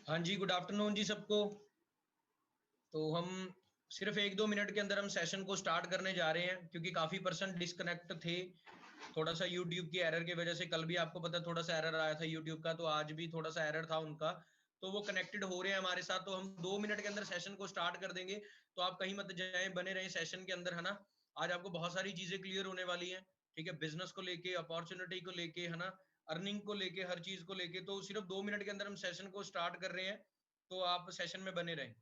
हाँ जी, good afternoon जी सबको। तो हम सिर्फ 1-2 मिनट के अंदर हम सेशन को स्टार्ट करने जा रहे हैं, क्योंकि काफ़ी पर्सन डिस्कनेक्ट थे। थोड़ा-सा यूट्यूब की एरर की वजह से कल भी आपको पता है थोड़ा-सा एरर आया था यूट्यूब का, तो आज भी थोड़ा-सा एरर था उनका। तो वो कनेक्टेड हो रहे हैं हमारे साथ, तो हम 2 मिनट के अंदर सेशन को स्टार्ट कर देंगे। तो आप कहीं मत जाएँ, बने रहें सेशन के अंदर, है ना? आज आपको बहुत सारी चीज़ें क्लियर होने वाली हैं, ठीक है? बिज़नेस को लेके, अपॉर्च्युनिटी को लेके, है ना? अर्निंग को लेके, हर चीज़ को लेके। तो सिर्फ 2 मिनट के अंदर हम सेशन को स्टार्ट कर रहे हैं, तो आप सेशन में बने रहें।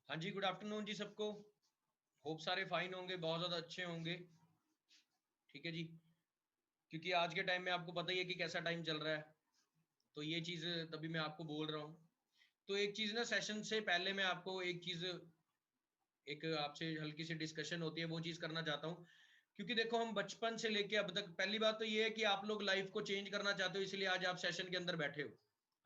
हाँ जी, गुड आफ्टरनून जी सबको। होप सारे फाइन होंगे, बहुत ज़्यादा अच्छे होंगे। ठीक है जी, क्योंकि आज के टाइम में आपको पता ही है कि कैसा टाइम चल रहा है, तो ये चीज़ तभी मैं आपको बोल रहा हूँ। तो एक चीज़ ना, सेशन से पहले मैं आपको एक चीज़, एक आपसे हल्की सी डिस्कशन होती है, वो चीज़ करना चाहता हूँ। क्योंकि देखो, हम बचपन से लेके अब तक, पहली बात तो ये है कि आप लोग लाइफ को चेंज करना चाहते हो, इसलिए आज आप सेशन के अंदर बैठे हो,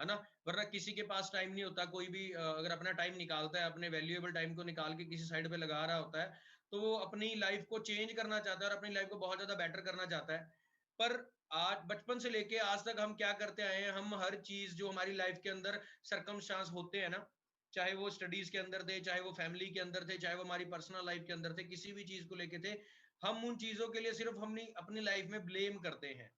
है ना? वरना किसी के पास टाइम नहीं होता। कोई भी अगर अपना टाइम निकालता है, अपने वैल्यूएबल टाइम को निकाल के किसी साइड पे लगा रहा होता है, तो वो अपनी लाइफ को चेंज करना चाहता है और अपनी लाइफ को बहुत ज़्यादा बेटर करना चाहता है। पर आज बचपन से लेके आज तक हम क्या करते आए हैं, हम हर चीज़ जो हमारी लाइफ के अंदर सर्कमस्टांस होते हैं ना, चाहे वो स्टडीज के अंदर थे, चाहे वो फैमिली के अंदर थे, चाहे वो हमारी पर्सनल लाइफ के अंदर थे, किसी भी चीज को लेके थे, हम उन चीजों के लिए सिर्फ हम नहीं, अपनी लाइफ में ब्लेम करते हैं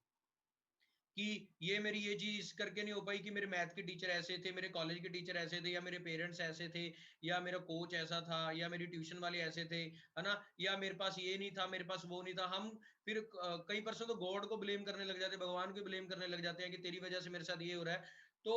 कि ये मेरी ये चीज इस करके नहीं हो पाई, कि मेरे मैथ के टीचर ऐसे थे, मेरे कॉलेज के टीचर ऐसे थे, या मेरे पेरेंट्स ऐसे थे, या मेरा कोच ऐसा था, या मेरी ट्यूशन वाले ऐसे थे, है ना? या मेरे पास ये नहीं था, मेरे पास वो नहीं था। हम फिर कई परसों तो गॉड को ब्लेम करने लग जाते हैं, भगवान को ब्लेम करने लग जाते हैं कि तेरी वजह से मेरे साथ ये हो रहा है। तो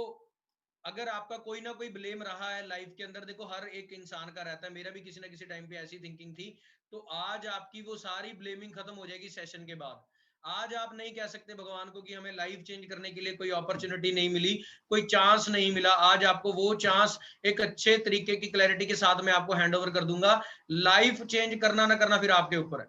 अगर आपका कोई ना कोई ब्लेम रहा है लाइफ के अंदर, देखो हर एक इंसान का रहता है, मेरा भी किसी ना किसी टाइम पे ऐसी थिंकिंग थी। तो आज आपकी वो सारी ब्लेमिंग खत्म हो जाएगी सेशन के बाद। आज आप नहीं कह सकते भगवान को कि हमें लाइफ चेंज करने के लिए कोई अपॉर्चुनिटी नहीं मिली, कोई चांस नहीं मिला। आज आपको वो चांस एक अच्छे तरीके की क्लैरिटी के साथ मैं आपको हैंड ओवर कर दूंगा। लाइफ चेंज करना ना करना फिर आपके ऊपर है।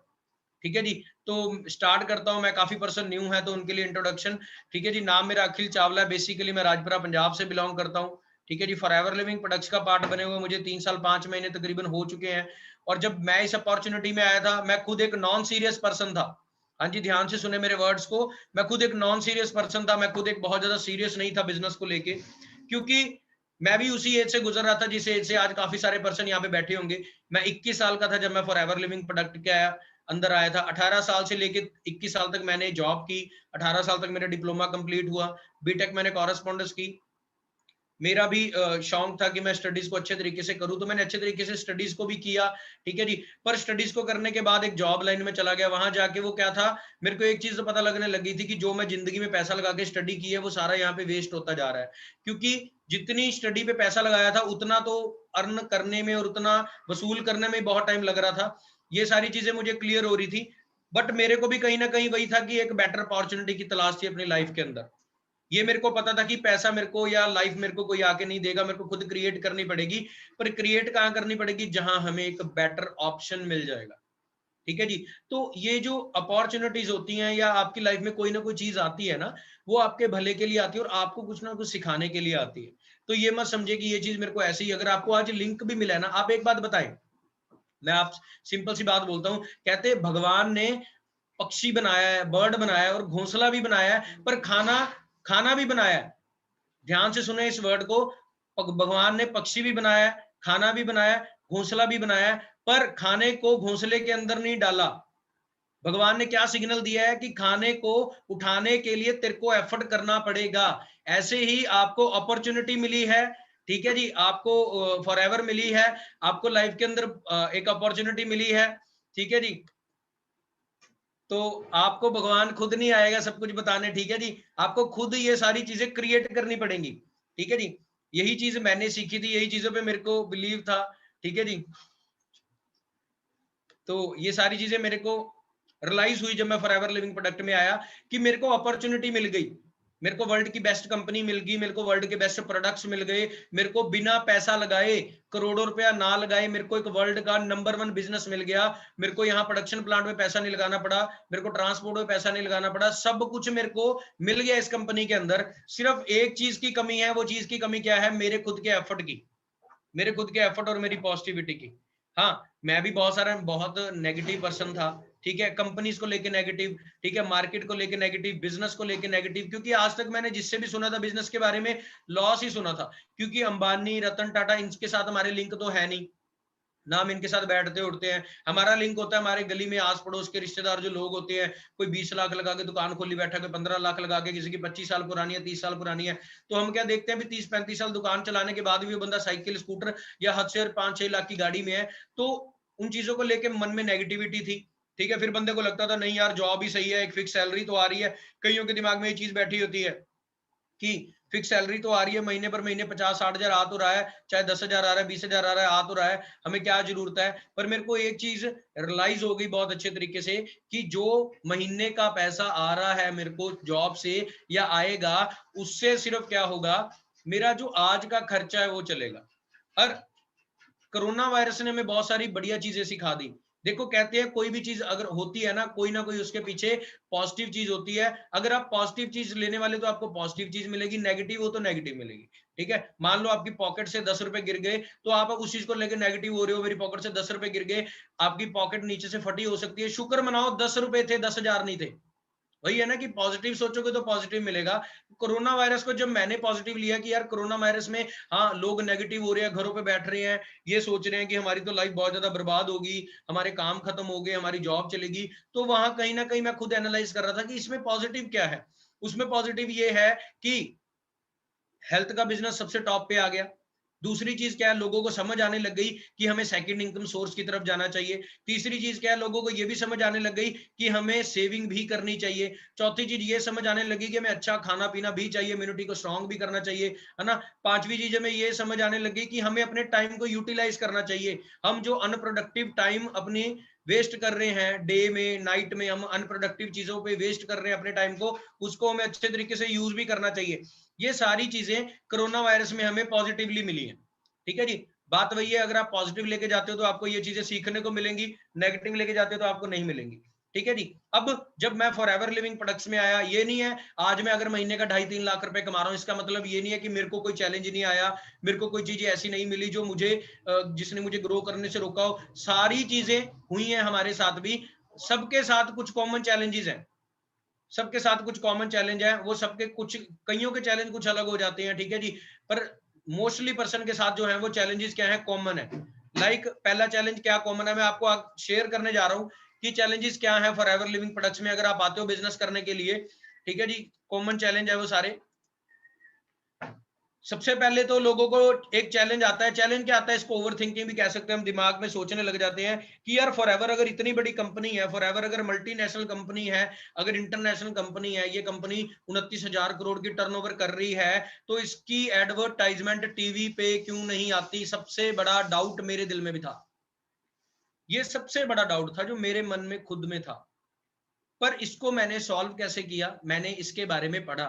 ठीक है जी। तो स्टार्ट करता हूं। मैं, काफी पर्सन न्यू है तो उनके लिए इंट्रोडक्शन। ठीक है जी, नाम मेरा अखिल चावला है, बेसिकली मैं राजपुरा पंजाब से बिलोंग करता हूं। ठीक है जी, फॉरएवर लिविंग प्रोडक्ट्स का पार्ट बने हुए मुझे 3 साल 5 महीने तकरीबन हो चुके हैं। और जब मैं इस अपॉर्चुनिटी में आया था, मैं खुद एक नॉन सीरियस पर्सन था। हाँ जी, ध्यान से सुने मेरे वर्ड्स को। मैं खुद एक नॉन सीरियस पर्सन था, मैं खुद एक बहुत ज्यादा सीरियस नहीं था बिजनेस को लेके, क्योंकि मैं भी उसी एज से गुजर रहा था जिस एज से आज काफी सारे पर्सन यहाँ पे बैठे होंगे। मैं 21 साल का था जब मैं फॉरएवर लिविंग प्रोडक्ट के अंदर आया था। 18 साल से लेके 21 साल तक मैंने जॉब की। 18 साल तक मेरा डिप्लोमा कंप्लीट हुआ। बीटेक मैंने कॉरेस्पॉन्डेंस की। मेरा भी शौक था कि मैं स्टडीज को अच्छे तरीके से करूं, तो मैंने अच्छे तरीके से स्टडीज को भी किया, ठीक है जी। पर स्टडीज को करने के बाद एक जॉब लाइन में चला गया, वहां जाके वो क्या था, मेरे को एक चीज तो पता लगने लगी थी कि जो मैं जिंदगी में पैसा लगा के स्टडी की है वो सारा यहाँ पे वेस्ट होता जा रहा है, क्योंकि जितनी स्टडी पे पैसा लगाया था उतना तो अर्न करने में और उतना वसूल करने में बहुत टाइम लग रहा था। ये सारी चीजें मुझे क्लियर हो रही थी, बट मेरे को भी कहीं ना कहीं वही था कि एक बेटर अपॉर्चुनिटी की तलाश थी अपनी लाइफ के अंदर। ये मेरे को पता था कि पैसा मेरे को या लाइफ मेरे को कोई आके नहीं देगा, मेरे को खुद क्रिएट करनी पड़ेगी। पर क्रिएट कहाँ करनी पड़ेगी, जहां हमें एक बेटर ऑप्शन मिल जाएगा, ठीक है जी। तो ये जो अपॉर्चुनिटीज होती हैं या आपकी लाइफ में कोई ना कोई चीज आती है ना, वो आपके भले के लिए आती है और आपको कुछ ना कुछ सिखाने के लिए आती है। तो ये मत समझे कि ये चीज मेरे को ऐसी ही, अगर आपको आज लिंक भी मिला है ना, आप एक बात बताएं, मैं आप सिंपल सी बात बोलता हूं, कहते हैं भगवान ने पक्षी बनाया है, बर्ड बनाया है और घोंसला भी बनाया है, पर खाना खाना भी बनाया है। ध्यान से सुने इस वर्ड को, भगवान ने पक्षी भी बनाया है, खाना भी बनाया है, घोंसला भी बनाया है, पर खाने को घोंसले के अंदर नहीं डाला। भगवान ने क्या सिग्नल दिया है कि खाने को उठाने के लिए तेरे को एफर्ट करना पड़ेगा। ऐसे ही आपको अपॉर्चुनिटी मिली है, ठीक है जी, आपको फॉरएवर मिली है, आपको लाइफ के अंदर एक अपॉर्चुनिटी मिली है, ठीक है जी। तो आपको भगवान खुद नहीं आएगा सब कुछ बताने, ठीक है जी, आपको खुद ये सारी चीजें क्रिएट करनी पड़ेंगी, ठीक है जी। यही चीज मैंने सीखी थी, यही चीजों पे मेरे को बिलीव था, ठीक है जी। तो ये सारी चीजें मेरे को रियलाइज हुई जब मैं फॉरएवर लिविंग प्रोडक्ट में आया, कि मेरे को अपॉर्चुनिटी मिल गई, मेरे को वर्ल्ड की बेस्ट कंपनी मिल गई, मेरे को वर्ल्ड के बेस्ट प्रोडक्ट्स मिल गए, मेरे को बिना पैसा लगाए, करोड़ों रुपया ना लगाए, मेरे को एक वर्ल्ड का नंबर 1 बिजनेस मिल गया। मेरे को यहाँ प्रोडक्शन प्लांट में पैसा नहीं लगाना पड़ा, मेरे को ट्रांसपोर्ट में पैसा नहीं लगाना पड़ा, सब कुछ मेरे को मिल गया इस कंपनी के अंदर। सिर्फ एक चीज की कमी है, वो चीज की कमी क्या है, मेरे खुद के एफर्ट की, मेरे खुद के एफर्ट और मेरी पॉजिटिविटी की। हाँ, मैं भी बहुत नेगेटिव पर्सन था, ठीक है, कंपनीज को लेके नेगेटिव, ठीक है, मार्केट को लेके नेगेटिव, बिजनेस को लेके नेगेटिव, क्योंकि आज तक मैंने जिससे भी सुना था बिजनेस के बारे में, लॉस ही सुना था, क्योंकि अंबानी, रतन टाटा, इनके साथ हमारे लिंक तो है नहीं ना, हम इनके साथ बैठते उठते हैं। हमारा लिंक होता है हमारे गली में आस पड़ोस के रिश्तेदार जो लोग होते हैं, कोई 20 लाख लगा के दुकान खोली बैठा, कोई 15 लाख लगा के, किसी की 25 साल पुरानी है, 30 साल पुरानी है। तो हम क्या देखते हैं भी 30-35 साल दुकान चलाने के बाद भी वो बंदा साइकिल, स्कूटर या हद से 5-6 लाख की गाड़ी में है। तो उन चीजों को लेकर मन में नेगेटिविटी थी, ठीक है। फिर बंदे को लगता था नहीं यार, जॉब ही सही है, एक फिक्स सैलरी तो आ रही है। कईयों के दिमाग में ये चीज बैठी होती है कि फिक्स सैलरी तो आ रही है, महीने पर महीने 50-60 हजार आ तो रहा है, चाहे 10 हजार आ रहा है, 20 हजार आ रहा है, आ तो रहा है, हमें क्या जरूरत है। पर मेरे को एक चीज रियलाइज हो गई बहुत अच्छे तरीके से, कि जो महीने का पैसा आ रहा है मेरे को जॉब से या आएगा, उससे सिर्फ क्या होगा, मेरा जो आज का खर्चा है वो चलेगा। और कोरोना वायरस ने हमें बहुत सारी बढ़िया चीजें सिखा दी। देखो, कहते हैं कोई भी चीज अगर होती है ना कोई उसके पीछे पॉजिटिव चीज होती है। अगर आप पॉजिटिव चीज लेने वाले तो आपको पॉजिटिव चीज मिलेगी, नेगेटिव हो तो नेगेटिव मिलेगी, ठीक है। मान लो आपकी पॉकेट से 10 रुपए गिर गए, तो आप उस चीज को लेकर नेगेटिव हो रहे हो, मेरी पॉकेट से 10 रुपए गिर गए, आपकी पॉकेट नीचे से फटी हो सकती है, शुक्र मनाओ 10 रुपए थे, 10 हजार नहीं थे। वही है ना कि पॉजिटिव सोचोगे तो पॉजिटिव मिलेगा। कोरोना वायरस को जब मैंने पॉजिटिव लिया कि यार कोरोना वायरस में, हाँ, लोग नेगेटिव हो रहे हैं, घरों पे बैठ रहे हैं, ये सोच रहे हैं कि हमारी तो लाइफ बहुत ज्यादा बर्बाद होगी, हमारे काम खत्म हो गए, हमारी जॉब चलेगी, तो वहां कहीं ना कहीं मैं खुद एनालाइज कर रहा था कि इसमें पॉजिटिव क्या है। उसमें पॉजिटिव ये है कि हेल्थ का बिजनेस सबसे टॉप पे आ गया। दूसरी चीज क्या है, लोगों को समझ आने लग गई कि हमें सेकंड इनकम सोर्स की तरफ जाना चाहिए। तीसरी चीज क्या है, लोगों को यह भी समझ आने लग गई कि हमें सेविंग भी करनी चाहिए। चौथी चीज ये समझ आने लगी कि हमें अच्छा खाना पीना भी चाहिए, इम्यूनिटी को स्ट्रांग भी करना चाहिए, है ना। पांचवी चीज हमें ये समझ आने लगी कि हमें अपने टाइम को यूटिलाइज करना चाहिए। हम जो अनप्रोडक्टिव टाइम अपनी वेस्ट कर रहे हैं, डे में, नाइट में, हम अनप्रोडक्टिव चीजों पे वेस्ट कर रहे हैं अपने टाइम को, उसको हमें अच्छे तरीके से यूज भी करना चाहिए। ये सारी चीजें कोरोना वायरस में हमें पॉजिटिवली मिली है, ठीक है जी। बात वही है, अगर आप पॉजिटिव लेके जाते हो तो आपको ये चीजें सीखने को मिलेंगी, नेगेटिव लेके जाते हो तो आपको नहीं मिलेंगी, ठीक है जी। अब जब मैं फॉरएवर लिविंग प्रोडक्ट्स में आया, ये नहीं है आज मैं अगर महीने का 2.5-3 लाख रुपए कमा रहा हूं, इसका मतलब ये नहीं है कि मेरे को कोई चैलेंज नहीं आया, मेरे को कोई चीज ऐसी नहीं मिली जो मुझे जिसने मुझे ग्रो करने से रोका हो। सारी चीजें हुई हैं हमारे साथ भी, सबके साथ कुछ कॉमन चैलेंजेस हैं, सबके साथ कुछ कॉमन चैलेंज है, वो सबके कुछ, कईयों के चैलेंज कुछ अलग हो जाते हैं, ठीक है जी। पर मोस्टली पर्सन के साथ जो है वो चैलेंजेस क्या है, कॉमन है। लाइक पहला चैलेंज क्या कॉमन है, मैं आपको शेयर करने जा रहा हूँ कि चैलेंजेस क्या है फॉरएवर लिविंग प्रोडक्ट्स में अगर आप आते हो बिजनेस करने के लिए, ठीक है जी। कॉमन चैलेंज है वो सारे। सबसे पहले तो लोगों को एक चैलेंज आता है। चैलेंज क्या आता है, इसको ओवर थिंकिंग भी कह सकते हैं। हम दिमाग में सोचने लग जाते हैं कि यार फॉरएवर अगर इतनी बड़ी कंपनी है, फॉरएवर अगर मल्टीनेशनल कंपनी है, अगर इंटरनेशनल कंपनी है, ये कंपनी 29,000 करोड़ की टर्नओवर कर रही है, तो इसकी एडवर्टाइजमेंट टीवी पे क्यों नहीं आती? सबसे बड़ा डाउट मेरे दिल में भी था। ये सबसे बड़ा डाउट था जो मेरे मन में खुद में था। पर इसको मैंने सॉल्व कैसे किया? मैंने इसके बारे में पढ़ा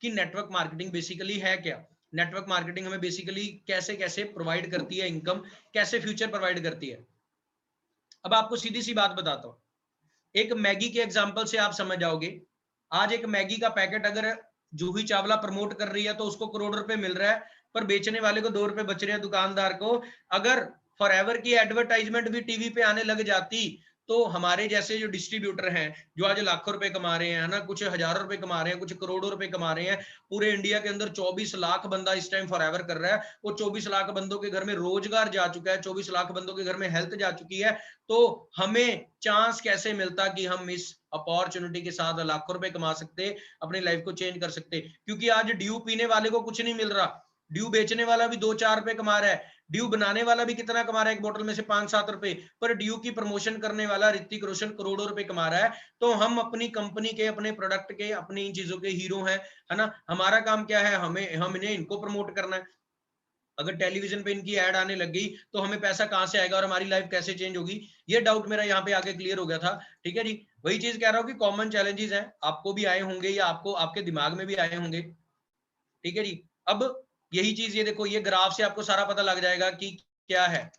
कि नेटवर्क मार्केटिंग बेसिकली है क्या। नेटवर्क मार्केटिंग हमें बेसिकली कैसे कैसे प्रोवाइड करती है इनकम, कैसे फ्यूचर प्रोवाइड करती है। अब आपको सीधी सी बात बताता हूं, एक मैगी के एग्जांपल से आप समझ जाओगे। आज एक मैगी का पैकेट अगर जूही चावला प्रमोट कर रही है तो उसको करोड़ रुपए मिल रहा है, पर बेचने वाले को 2 रुपए बच रहे हैं दुकानदार को। अगर फॉरएवर की एडवर्टाइजमेंट भी टीवी पे आने लग जाती तो हमारे जैसे जो डिस्ट्रीब्यूटर हैं, जो आज लाखों रुपए कमा रहे हैं ना, कुछ हजारों रुपए कमा रहे हैं, कुछ करोड़ों रुपए कमा रहे हैं, पूरे इंडिया के अंदर 24 लाख बंदा इस टाइम फॉरएवर कर रहा है। वो 24 लाख बंदों के घर में रोजगार जा चुका है, 24 लाख बंदों के घर में हेल्थ जा चुकी है। तो हमें चांस कैसे मिलता कि हम इस अपॉर्चुनिटी के साथ लाखों रुपए कमा सकते, अपनी लाइफ को चेंज कर सकते? क्योंकि आज ड्यू पीने वाले को कुछ नहीं मिल रहा, ड्यू बेचने वाला भी 2-4 रुपए कमा रहा है, ड्यू बनाने वाला भी कितना कमा रहा है, एक बोतल में से 5-7 रुपए, पर ड्यू की प्रमोशन करने वाला ऋतिक रोशन करोड़ों रुपए कमा रहा है। तो हम अपनी कंपनी के, अपने प्रोडक्ट के, अपनी इन चीजों के हीरो हैं, है ना। हमारा काम क्या है? हम इन्हें इनको प्रमोट करना है। अगर टेलीविजन पे इनकी ऐड आने लग गई तो हमें पैसा कहां से आएगा और हमारी लाइफ कैसे चेंज होगी? ये डाउट मेरा यहाँ पे आके क्लियर हो गया था। ठीक है जी, वही चीज कह रहा हूँ कि कॉमन चैलेंजेस हैं, आपको भी आए होंगे या आपको आपके दिमाग में भी आए होंगे। ठीक है जी। अब यही चीज, ये देखो, ये ग्राफ से आपको सारा पता लग जाएगा कि क्या है।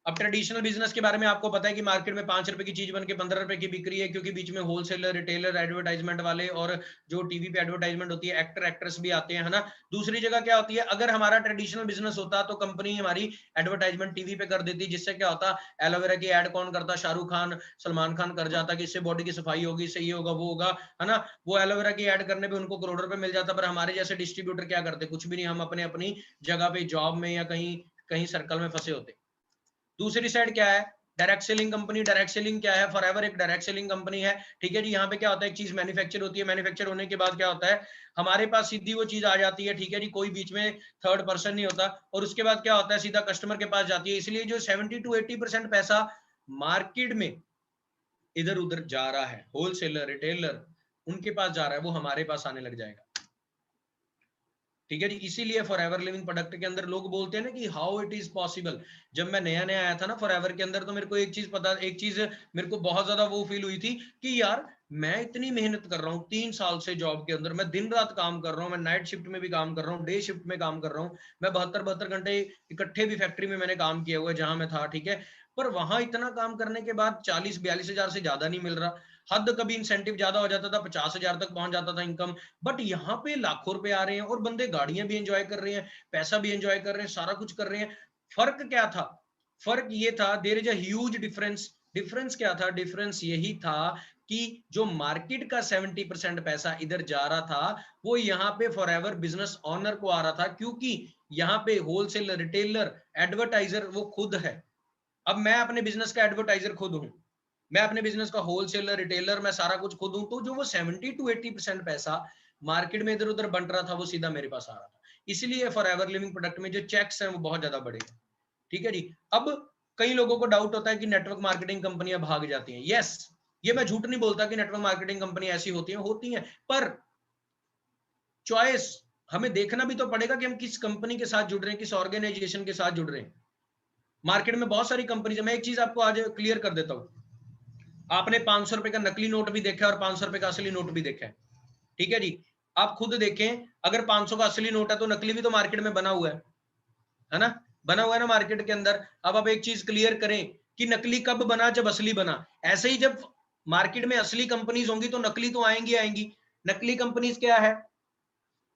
अब ट्रेडिशनल बिजनेस के बारे में आपको पता है कि मार्केट में 5 रुपए की चीज बन के 15 रुपए की बिक रही है, क्योंकि बीच में होलसेलर, रिटेलर, एडवर्टाइजमेंट वाले और जो टीवी पे एडवर्टाइजमेंट होती है, एक्टर एक्ट्रेस भी आते हैं, है ना। दूसरी जगह क्या होती है, अगर हमारा ट्रेडिशनल बिजनेस होता तो कंपनी हमारी एडवर्टाइजमेंट टीवी पे कर देती, जिससे क्या होता, एलोवेरा की एड कौन करता? शाहरुख खान, सलमान खान कर जाता कि इससे बॉडी की सफाई होगी, इससे ये होगा, वो होगा, है ना। वो एलोवेरा की एड करने पे उनको करोड़ रुपए मिल जाता। पर हमारे जैसे डिस्ट्रीब्यूटर क्या करते? कुछ भी नहीं, हम अपने अपनी जगह पे जॉब में या कहीं कहीं सर्कल में फंसे होते। दूसरी साइड क्या है? Direct selling company. Direct selling क्या है? फॉरएवर एक डायरेक्ट सेलिंग कंपनी है। ठीक है जी। यहाँ पे क्या होता है, एक चीज मैन्युफैक्चर होती है, मैन्युफैक्चर होने के बाद क्या होता है, हमारे पास सीधी वो चीज आ जाती है। ठीक है जी, कोई बीच में थर्ड पर्सन नहीं होता। और उसके बाद क्या होता है, सीधा कस्टमर के पास जाती है। इसलिए जो 70-80% पैसा मार्केट में इधर उधर जा रहा है, होलसेलर, रिटेलर, उनके पास जा रहा है, वो हमारे पास आने लग जाएगा। ठीक है जी। इसीलिए फॉरएवर लिविंग प्रोडक्ट के अंदर लोग बोलते हैं ना कि हाउ इट इज पॉसिबल। जब मैं नया नया आया था ना फॉरएवर के अंदर, तो मेरे को एक चीज मेरे को बहुत ज्यादा वो फील हुई थी कि यार मैं इतनी मेहनत कर रहा हूँ 3 साल से जॉब के अंदर, मैं दिन रात काम कर रहा हूँ, मैं नाइट शिफ्ट में भी काम कर रहा हूँ, डे शिफ्ट में काम कर रहा हूँ, मैं 72 घंटे इकट्ठे भी फैक्ट्री में मैंने काम किया हुआ है जहां मैं था। ठीक है, पर वहां इतना काम करने के बाद 40-42 हजार से ज्यादा नहीं मिल रहा। हद कभी इंसेंटिव ज्यादा हो जाता था, 50 हजार तक पहुंच जाता था इनकम। बट यहाँ पे लाखों रुपए आ रहे हैं और बंदे गाड़ियां भी एंजॉय कर रहे हैं, पैसा भी एंजॉय कर रहे हैं, सारा कुछ कर रहे हैं। फर्क क्या था? फर्क ये था, there is a huge difference. Difference क्या था? डिफरेंस यही था कि जो मार्केट का 70% पैसा इधर जा रहा था, वो यहाँ पे फॉरएवर बिजनेस ओनर को आ रहा था, क्योंकि यहाँ पे होलसेलर, रिटेलर, एडवर्टाइजर वो खुद है। अब मैं अपने बिजनेस का एडवर्टाइजर खुद हूं, मैं अपने बिजनेस का होलसेलर, रिटेलर, मैं सारा कुछ खुद हूं। तो जो वो 70-80% पैसा मार्केट में इधर उधर बंट रहा था, वो सीधा मेरे पास आ रहा था। इसलिए फॉरएवर लिविंग प्रोडक्ट में जो चेक्स हैं वो बहुत ज्यादा बड़े हैं। ठीक है जी। अब कई लोगों को डाउट होता है कि नेटवर्क मार्केटिंग कंपनियां भाग जाती हैं। यस, ये मैं झूठ नहीं बोलता कि नेटवर्क मार्केटिंग कंपनी ऐसी होती हैं, पर चॉइस हमें देखना भी तो पड़ेगा कि हम किस कंपनी के साथ जुड़ रहे हैं, किस ऑर्गेनाइजेशन के साथ जुड़ रहे हैं। मार्केट में बहुत सारी कंपनी है। मैं एक चीज आपको आज क्लियर कर देता हूं। आपने 500 रुपए का नकली नोट भी देखा है और 500 रुपए का असली नोट भी देखा है। ठीक है जी। आप खुद देखें, अगर 500 का असली नोट है तो नकली भी तो मार्केट में बना हुआ है ना, बना हुआ है ना मार्केट के अंदर। अब आप एक चीज क्लियर करें कि नकली कब बना? जब असली बना। ऐसे ही जब मार्केट में असली कंपनीज होंगी तो नकली तो आएंगी आएंगी। नकली कंपनीज क्या है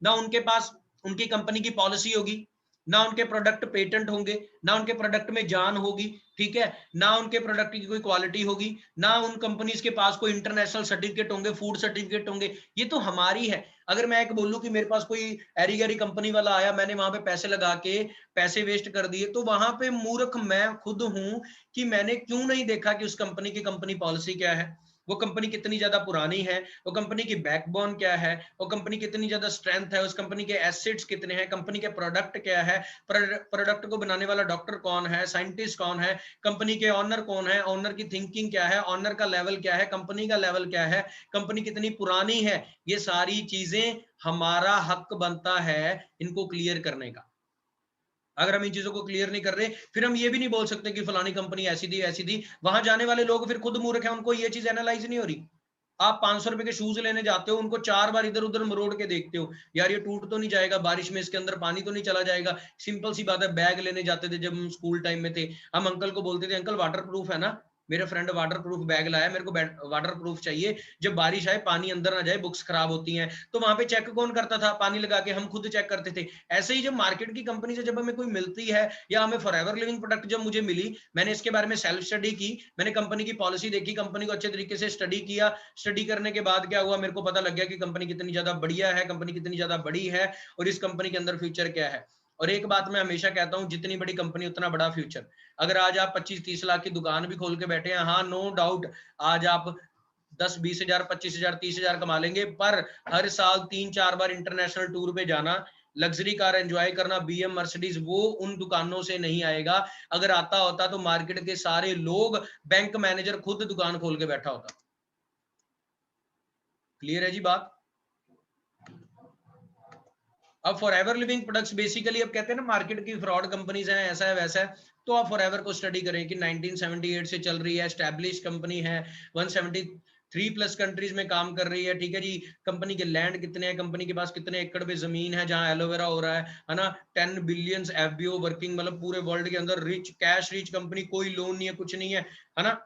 ना, उनके पास उनकी कंपनी की पॉलिसी होगी, ना उनके प्रोडक्ट पेटेंट होंगे, ना उनके प्रोडक्ट में जान होगी। ठीक है, ना उनके प्रोडक्ट की कोई क्वालिटी होगी, ना उन कंपनीज के पास कोई इंटरनेशनल सर्टिफिकेट होंगे, फूड सर्टिफिकेट होंगे। ये तो हमारी है। अगर मैं एक बोलूं कि मेरे पास कोई एरी गैरी कंपनी वाला आया, मैंने वहां पे पैसे लगा के पैसे वेस्ट कर दिए, तो वहां पे मूर्ख मैं खुद हूं कि मैंने क्यों नहीं देखा कि उस कंपनी की कंपनी पॉलिसी क्या है, वो कंपनी कितनी ज्यादा पुरानी है, वो कंपनी की बैकबोन क्या है, वो कंपनी कितनी ज्यादा स्ट्रेंथ है, उस कंपनी के एसेट्स कितने हैं, कंपनी के प्रोडक्ट क्या है, प्रोडक्ट को बनाने वाला डॉक्टर कौन है, साइंटिस्ट कौन है, कंपनी के ऑनर कौन है, ऑनर की थिंकिंग क्या है, ऑनर का लेवल क्या है, कंपनी का लेवल क्या है, कंपनी कितनी पुरानी है। ये सारी चीजें हमारा हक बनता है इनको क्लियर करने का। अगर हम इन चीजों को क्लियर नहीं कर रहे, फिर हम ये भी नहीं बोल सकते कि फलानी कंपनी ऐसी थी ऐसी थी। वहां जाने वाले लोग फिर खुद मूर्ख हैं, उनको ये चीज एनालाइज नहीं हो रही। आप 500 रुपए के शूज लेने जाते हो, उनको 4 बार इधर उधर मरोड़ के देखते हो, यार ये टूट तो नहीं जाएगा बारिश में, इसके अंदर पानी तो नहीं चला जाएगा। सिंपल सी बात है, बैग लेने जाते थे जब हम स्कूल टाइम में थे, हम अंकल को बोलते थे अंकल वाटर प्रूफ है ना, मेरे फ्रेंड वाटर प्रूफ बैग लाया, मेरे को वाटर प्रूफ चाहिए, जब बारिश आए पानी अंदर ना जाए, बुक्स खराब होती हैं। तो वहां पे चेक कौन करता था? पानी लगा के हम खुद चेक करते थे। ऐसे ही जब मार्केट की कंपनी से जब हमें कोई मिलती है, या हमें फॉरएवर लिविंग प्रोडक्ट जब मुझे मिली, मैंने इसके बारे में सेल्फ स्टडी की, मैंने कंपनी की पॉलिसी देखी, कंपनी को अच्छे तरीके से स्टडी किया। स्टडी करने के बाद क्या हुआ, मेरे को पता लग गया कि कंपनी कितनी ज्यादा बढ़िया है, कंपनी कितनी ज्यादा बड़ी है, और इस कंपनी के अंदर फ्यूचर क्या है। और एक बात मैं हमेशा कहता हूं, जितनी बड़ी कंपनी उतना बड़ा फ्यूचर। अगर आज आप 25-30 लाख की दुकान भी खोल के बैठे हैं, हाँ नो डाउट, आज आप 10-20 हजार, 25 हजार, 30 हजार कमा लेंगे, पर हर साल 3-4 बार इंटरनेशनल टूर पे जाना, लग्जरी कार एंजॉय करना, बीएम मर्सिडीज, वो उन दुकानों से नहीं आएगा। अगर आता होता तो मार्केट के सारे लोग, बैंक मैनेजर खुद दुकान खोल के बैठा होता। क्लियर है जी बात? अब फॉरएवर लिविंग प्रोडक्ट्स बेसिकली, अब कहते हैं ना मार्केट की फ्रॉड कंपनीज हैं, ऐसा है वैसा है, तो आप फॉरएवर को स्टडी करें कि 1978 से चल रही है, एस्टैब्लिश कंपनी है, 173 प्लस कंट्रीज में काम कर रही है, ठीक है जी। कंपनी के लैंड कितने हैं, कंपनी के पास कितने एकड़ पे जमीन है जहां एलोवेरा हो रहा है ना, 10 बिलियंस एफबीओ वर्किंग, मतलब पूरे वर्ल्ड के अंदर रिच, कैश रिच कंपनी, कोई लोन नहीं है, कुछ नहीं है ना।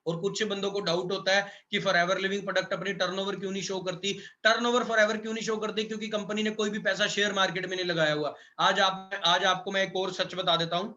और कुछ बंदों को डाउट होता है कि फॉरएवर लिविंग प्रोडक्ट अपनी टर्नओवर क्यों नहीं शो करती। टर्नओवर फॉरएवर क्यों नहीं शो करती? क्योंकि कंपनी ने कोई भी पैसा शेयर मार्केट में नहीं लगाया हुआ। आज आपको मैं एक और सच बता देता हूं,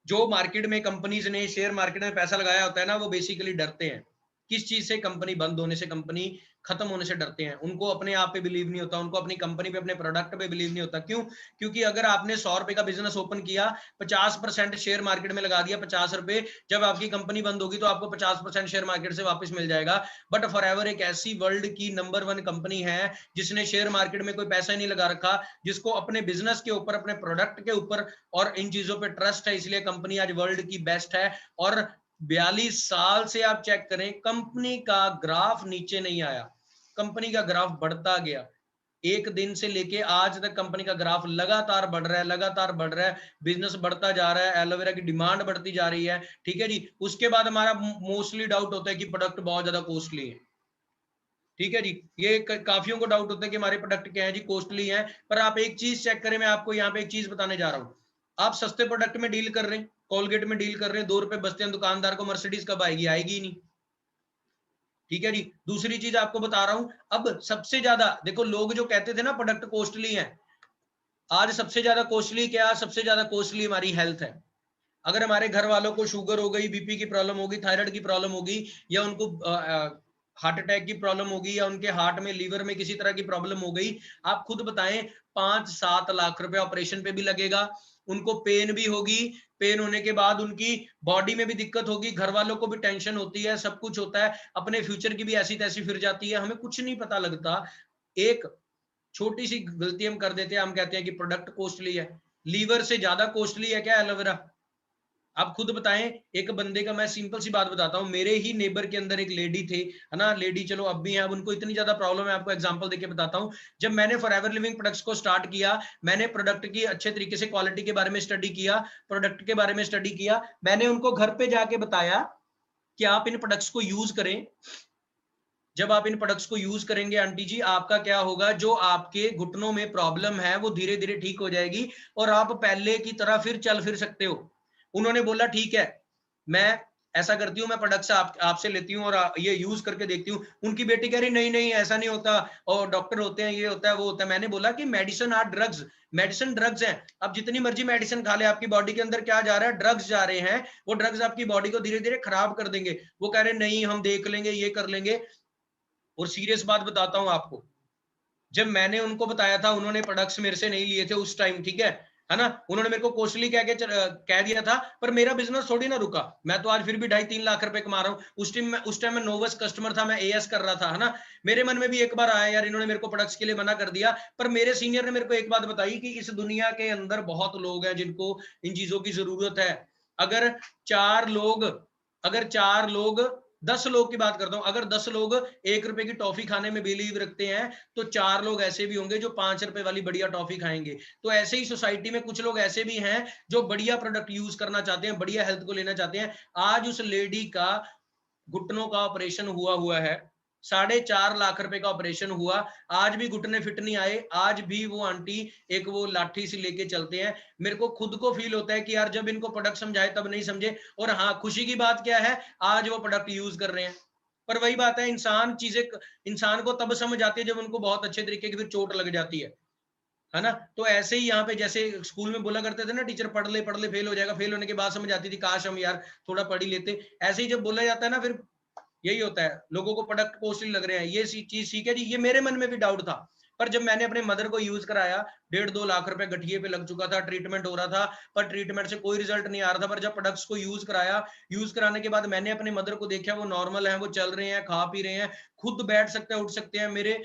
जो मार्केट में कंपनीज ने शेयर मार्केट में पैसा लगाया होता है ना, वो बेसिकली डरते हैं। किस चीज से? कंपनी बंद होने से, कंपनी खत्म होने से डरते हैं। उनको अपने आप पे बिलीव नहीं होता, उनको अपनी कंपनी पे, अपने प्रोडक्ट पे बिलीव नहीं होता। क्यों? क्योंकि अगर आपने 100 रुपए का बिजनेस ओपन किया, 50% शेयर मार्केट में लगा दिया, 50 रुपए, जब आपकी कंपनी बंद होगी तो आपको 50% शेयर मार्केट से वापस मिल जाएगा। बट फॉरएवर एक ऐसी वर्ल्ड की नंबर 1 कंपनी है जिसने शेयर मार्केट में कोई पैसा नहीं लगा रखा, जिसको अपने बिजनेस के ऊपर, अपने प्रोडक्ट के ऊपर और इन चीजों पे ट्रस्ट है, इसलिए कंपनी आज वर्ल्ड की बेस्ट है। और 42 साल से आप चेक करें, कंपनी का ग्राफ नीचे नहीं आया, कंपनी का ग्राफ बढ़ता गया। एक दिन से लेके आज तक कंपनी का ग्राफ लगातार बढ़ रहा है, लगातार बढ़ रहा है, बिजनेस बढ़ता जा रहा है, एलोवेरा की डिमांड बढ़ती जा रही है, ठीक है जी। उसके बाद हमारा मोस्टली डाउट होता है कि प्रोडक्ट बहुत ज्यादा कॉस्टली है, ठीक है जी। ये काफियों को डाउट होता है कि हमारे प्रोडक्ट क्या है जी, कॉस्टली है। पर आप एक चीज चेक करें, मैं आपको यहाँ पे एक चीज बताने जा रहा हूँ, आप सस्ते प्रोडक्ट में डील कर रहे हैं, कोलगेट में डील कर रहे हैं, 2 रुपए बचते हैं, दुकानदार को मर्सिडीज कब आएगी? आएगी ही नहीं, ठीक है जी। दूसरी चीज आपको बता रहा हूं, अब सबसे ज्यादा देखो, लोग जो कहते थे ना प्रोडक्ट कॉस्टली है, आज सबसे ज्यादा कॉस्टली क्या? सबसे ज्यादा कॉस्टली हमारी हेल्थ है। अगर हमारे घर वालों को शुगर हो गई, बीपी की प्रॉब्लम होगी, थायराइड की प्रॉब्लम होगी, या उनको हार्ट अटैक की प्रॉब्लम होगी, या उनके हार्ट में, लीवर में किसी तरह की प्रॉब्लम हो गई, आप खुद बताएं, 5-7 लाख रुपए ऑपरेशन पे भी लगेगा, उनको पेन भी होगी, पेन होने के बाद उनकी बॉडी में भी दिक्कत होगी, घर वालों को भी टेंशन होती है, सब कुछ होता है, अपने फ्यूचर की भी ऐसी तैसी फिर जाती है, हमें कुछ नहीं पता लगता। एक छोटी सी गलती हम कर देते हैं, हम कहते हैं कि प्रोडक्ट कॉस्टली है। लीवर से ज्यादा कॉस्टली है क्या एलोवेरा? आप खुद बताएं। एक बंदे का मैं सिंपल सी बात बताता हूं, मेरे ही नेबर के अंदर एक लेडी थे, है ना, लेडी चलो अब भी है, अब उनको इतनी ज्यादा प्रॉब्लम है, आपको एग्जांपल देके बताता हूं। जब मैंने फॉरएवर लिविंग प्रोडक्ट्स को स्टार्ट किया, मैंने प्रोडक्ट की अच्छे तरीके से क्वालिटी के बारे में स्टडी किया, प्रोडक्ट के बारे में स्टडी किया, मैंने उनको घर पे जाके बताया कि आप इन प्रोडक्ट्स को यूज करें। जब आप इन प्रोडक्ट्स को यूज करेंगे आंटी जी, आपका क्या होगा, जो आपके घुटनों में प्रॉब्लम है वो धीरे धीरे ठीक हो जाएगी, और आप पहले की तरह फिर चल फिर सकते हो। उन्होंने बोला ठीक है, मैं ऐसा करती हूँ, मैं प्रोडक्ट्स आपसे लेती हूँ और ये यूज करके देखती हूँ। उनकी बेटी कह रही नहीं नहीं ऐसा नहीं होता, और डॉक्टर होते हैं, ये होता है वो होता है। मैंने बोला कि medicine are drugs, medicine drugs हैं। अब जितनी मर्जी मेडिसिन खा ले, आपकी बॉडी के अंदर क्या जा रहा है? ड्रग्स जा रहे हैं। वो ड्रग्स आपकी बॉडी को धीरे धीरे खराब कर देंगे। वो कह रहे नहीं हम देख लेंगे, ये कर लेंगे। और सीरियस बात बताता हूं आपको, जब मैंने उनको बताया था, उन्होंने प्रोडक्ट्स मेरे से नहीं लिए थे उस टाइम, ठीक है है ना। उन्होंने मेरे को कॉस्टली कह दिया था, पर मेरा बिजनेस थोड़ी ना रुका। मैं तो आज फिर भी 2.5-3 लाख रुपए कमा रहा हूँ। उस टाइम मैं नोवस कस्टमर था, मैं एएस कर रहा था, है ना। मेरे मन में भी एक बार आया यार, इन्होंने मेरे को प्रोडक्ट्स के लिए मना कर दिया, पर मेरे सीनियर ने मेरे को एक बात बताई कि इस दुनिया के अंदर बहुत लोग हैं जिनको इन चीजों की जरूरत है। अगर चार लोग अगर 10 लोग की बात करता हूं, अगर 10 लोग 1 रुपए की टॉफी खाने में बिलीव रखते हैं, तो 4 लोग ऐसे भी होंगे जो 5 रुपए वाली बढ़िया टॉफी खाएंगे। तो ऐसे ही सोसाइटी में कुछ लोग ऐसे भी हैं जो बढ़िया प्रोडक्ट यूज करना चाहते हैं, बढ़िया हेल्थ को लेना चाहते हैं। आज उस लेडी का घुटनों का ऑपरेशन हुआ है, 4.5 लाख रुपए का ऑपरेशन हुआ, आज भी घुटने फिट नहीं आए, आज भी वो आंटी एक वो लाठी से लेके चलते हैं। मेरे को खुद को फील होता है कि यार जब इनको प्रोडक्ट समझाए तब नहीं समझे। और हाँ, खुशी की बात क्या है, आज वो प्रोडक्ट यूज कर रहे हैं। पर वही बात है, इंसान को तब समझ आती है जब उनको बहुत अच्छे तरीके की फिर चोट लग जाती है ना। तो ऐसे ही यहाँ पे जैसे स्कूल में बोला करते थे ना टीचर, पढ़ ले फेल हो जाएगा, फेल होने के बाद समझ आती थी काश हम यार थोड़ा पढ़ ही लेते। ऐसे ही जब बोला जाता है ना, फिर यही होता है, लोगों को प्रोडक्ट कॉस्टली लग रहे हैं, ये चीज ठीक है जी। ये मेरे मन में भी डाउट था, पर जब मैंने अपने मदर को यूज कराया, 1.5-2 लाख रुपए गठिए पे लग चुका था, ट्रीटमेंट हो रहा था, पर ट्रीटमेंट से कोई रिजल्ट नहीं आ रहा था। पर जब प्रोडक्ट्स को यूज कराया, यूज कराने के बाद मैंने अपने मदर को देखा, वो नॉर्मल है, वो चल रहे हैं, खा पी रहे हैं, खुद बैठ सकते हैं, उठ सकते हैं।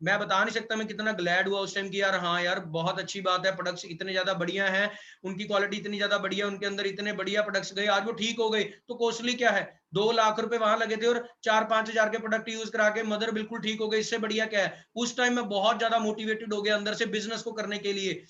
मैं बता नहीं सकता मैं कितना ग्लैड हुआ उस टाइम की, यार हाँ यार बहुत अच्छी बात है, प्रोडक्ट्स इतने ज्यादा बढ़िया हैं, उनकी क्वालिटी इतनी ज्यादा बढ़िया, उनके अंदर इतने बढ़िया प्रोडक्ट्स गए, आज वो ठीक हो गए। तो कॉस्टली क्या है, 2 लाख रुपए वहां लगे थे और 4-5 हजार के प्रोडक्ट यूज करा के मदर बिल्कुल ठीक हो गई, इससे बढ़िया क्या है। उस टाइम में बहुत ज्यादा मोटिवेटेड हो गया अंदर से बिजनेस को करने के लिए।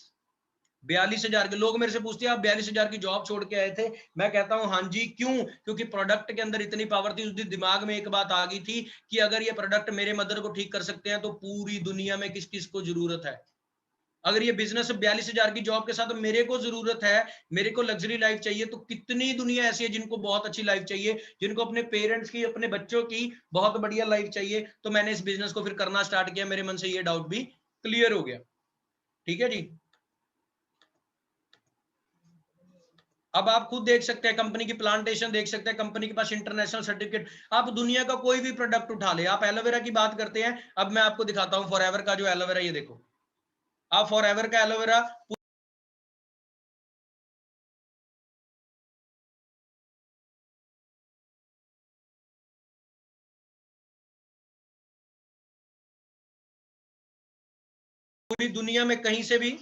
42,000 के लोग मेरे से पूछते हैं आप 42,000 की जॉब छोड़ के आए थे, मैं कहता हूं हाँ जी। क्यों? क्योंकि प्रोडक्ट के अंदर इतनी पावर थी। उस दिन दिमाग में एक बात आ गई थी कि अगर ये प्रोडक्ट मेरे मदर को ठीक कर सकते हैं तो पूरी दुनिया में किस किस को जरूरत है। अगर ये बिजनेस 42,000 की जॉब के साथ मेरे को जरूरत है, मेरे को लग्जरी लाइफ चाहिए, तो कितनी दुनिया ऐसी है जिनको बहुत अच्छी लाइफ चाहिए, जिनको अपने पेरेंट्स की, अपने बच्चों की बहुत बढ़िया लाइफ चाहिए। तो मैंने इस बिजनेस को फिर करना स्टार्ट किया, मेरे मन से ये डाउट भी क्लियर हो गया। ठीक है जी। अब आप खुद देख सकते हैं, कंपनी की प्लांटेशन देख सकते हैं, कंपनी के पास इंटरनेशनल सर्टिफिकेट। आप दुनिया का कोई भी प्रोडक्ट उठा ले, आप एलोवेरा की बात करते हैं, अब मैं आपको दिखाता हूं फॉरएवर का जो एलोवेरा, ये देखो आप फॉरएवर का एलोवेरा, पूरी दुनिया में कहीं से भी,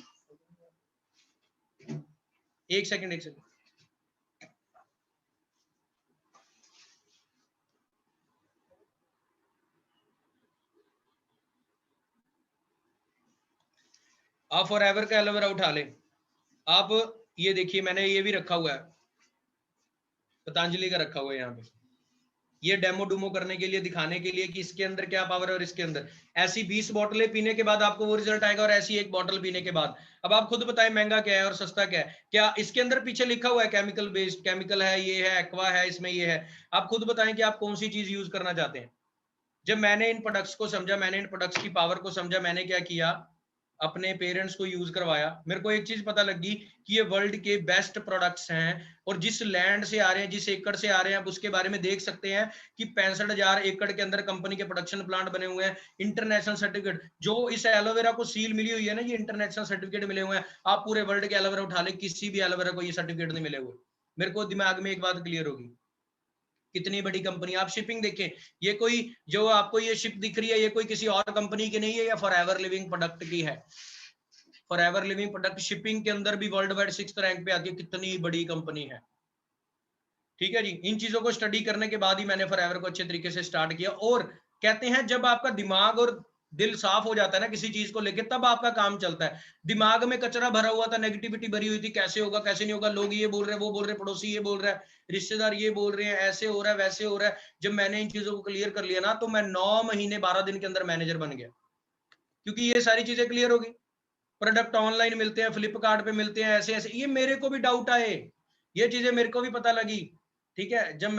एक सेकंड, आप फॉरएवर का एलोवेरा उठा ले, आप ये देखिए, मैंने ये भी रखा हुआ है, पतंजलि का रखा हुआ है यहाँ पे, ये डेमो डूमो करने के लिए, दिखाने के लिए कि इसके अंदर क्या पावर है और इसके अंदर। ऐसी 20 बोतलें पीने के बाद आपको वो रिजल्ट आएगा, और ऐसी एक बोतल पीने के बाद। अब आप खुद बताएं महंगा क्या है और सस्ता क्या है। क्या इसके अंदर पीछे लिखा हुआ है केमिकल बेस्ड, केमिकल है, ये है एक्वा है, इसमें ये है। आप खुद बताएं कि आप कौन सी चीज यूज करना चाहते हैं। जब मैंने इन प्रोडक्ट्स को समझा, मैंने इन प्रोडक्ट्स की पावर को समझा, मैंने क्या किया, अपने पेरेंट्स को यूज करवाया। मेरे को एक चीज पता लगी कि ये वर्ल्ड के बेस्ट प्रोडक्ट्स हैं, और जिस लैंड से आ रहे हैं, जिस एकड़ से आ रहे हैं, आप उसके बारे में देख सकते हैं कि 65,000 एकड़ के अंदर कंपनी के प्रोडक्शन प्लांट बने हुए हैं। इंटरनेशनल सर्टिफिकेट जो इस एलोवेरा को सील मिली हुई है ना, ये इंटरनेशनल सर्टिफिकेट मिले हुए हैं। आप पूरे वर्ल्ड के एलोवेरा उठा ले, किसी भी एलोवेरा को ये सर्टिफिकेट नहीं मिले हुए। मेरे को दिमाग में एक बात क्लियर होगी, कितनी बड़ी कंपनी। आप शिपिंग देखें, ये कोई जो आपको ये शिप दिख रही है, ये कोई किसी और कंपनी की नहीं है, या फॉरएवर लिविंग प्रोडक्ट की है। फॉरएवर लिविंग प्रोडक्ट शिपिंग के अंदर भी वर्ल्ड वाइड 6th रैंक पे आती है, कितनी बड़ी कंपनी है। ठीक है जी। इन चीजों को स्टडी करने के बाद ही मैंने फॉरएवर को अच्छे तरीके से स्टार्ट किया। और कहते हैं जब आपका दिमाग और दिल साफ हो जाता है ना किसी चीज को लेकर, तब आपका काम चलता है। दिमाग में कचरा भरा हुआ था, नेगेटिविटी भरी हुई थी, कैसे होगा कैसे नहीं होगा, लोग ये बोल रहे हैं, वो बोल रहे हैं, पड़ोसी ये बोल रहा है, रिश्तेदार ये बोल रहे हैं, ऐसे हो रहा है, वैसे हो रहा है। जब मैंने इन चीजों को क्लियर कर लिया ना, तो मैं 9 महीने 12 दिन के अंदर मैनेजर बन गया, क्योंकि ये सारी चीजें क्लियर होगी। प्रोडक्ट ऑनलाइन मिलते हैं, फ्लिपकार्ट पे मिलते हैं, ऐसे ऐसे, ये मेरे को भी डाउट आए, ये चीजें मेरे को भी पता लगी। ठीक है, जब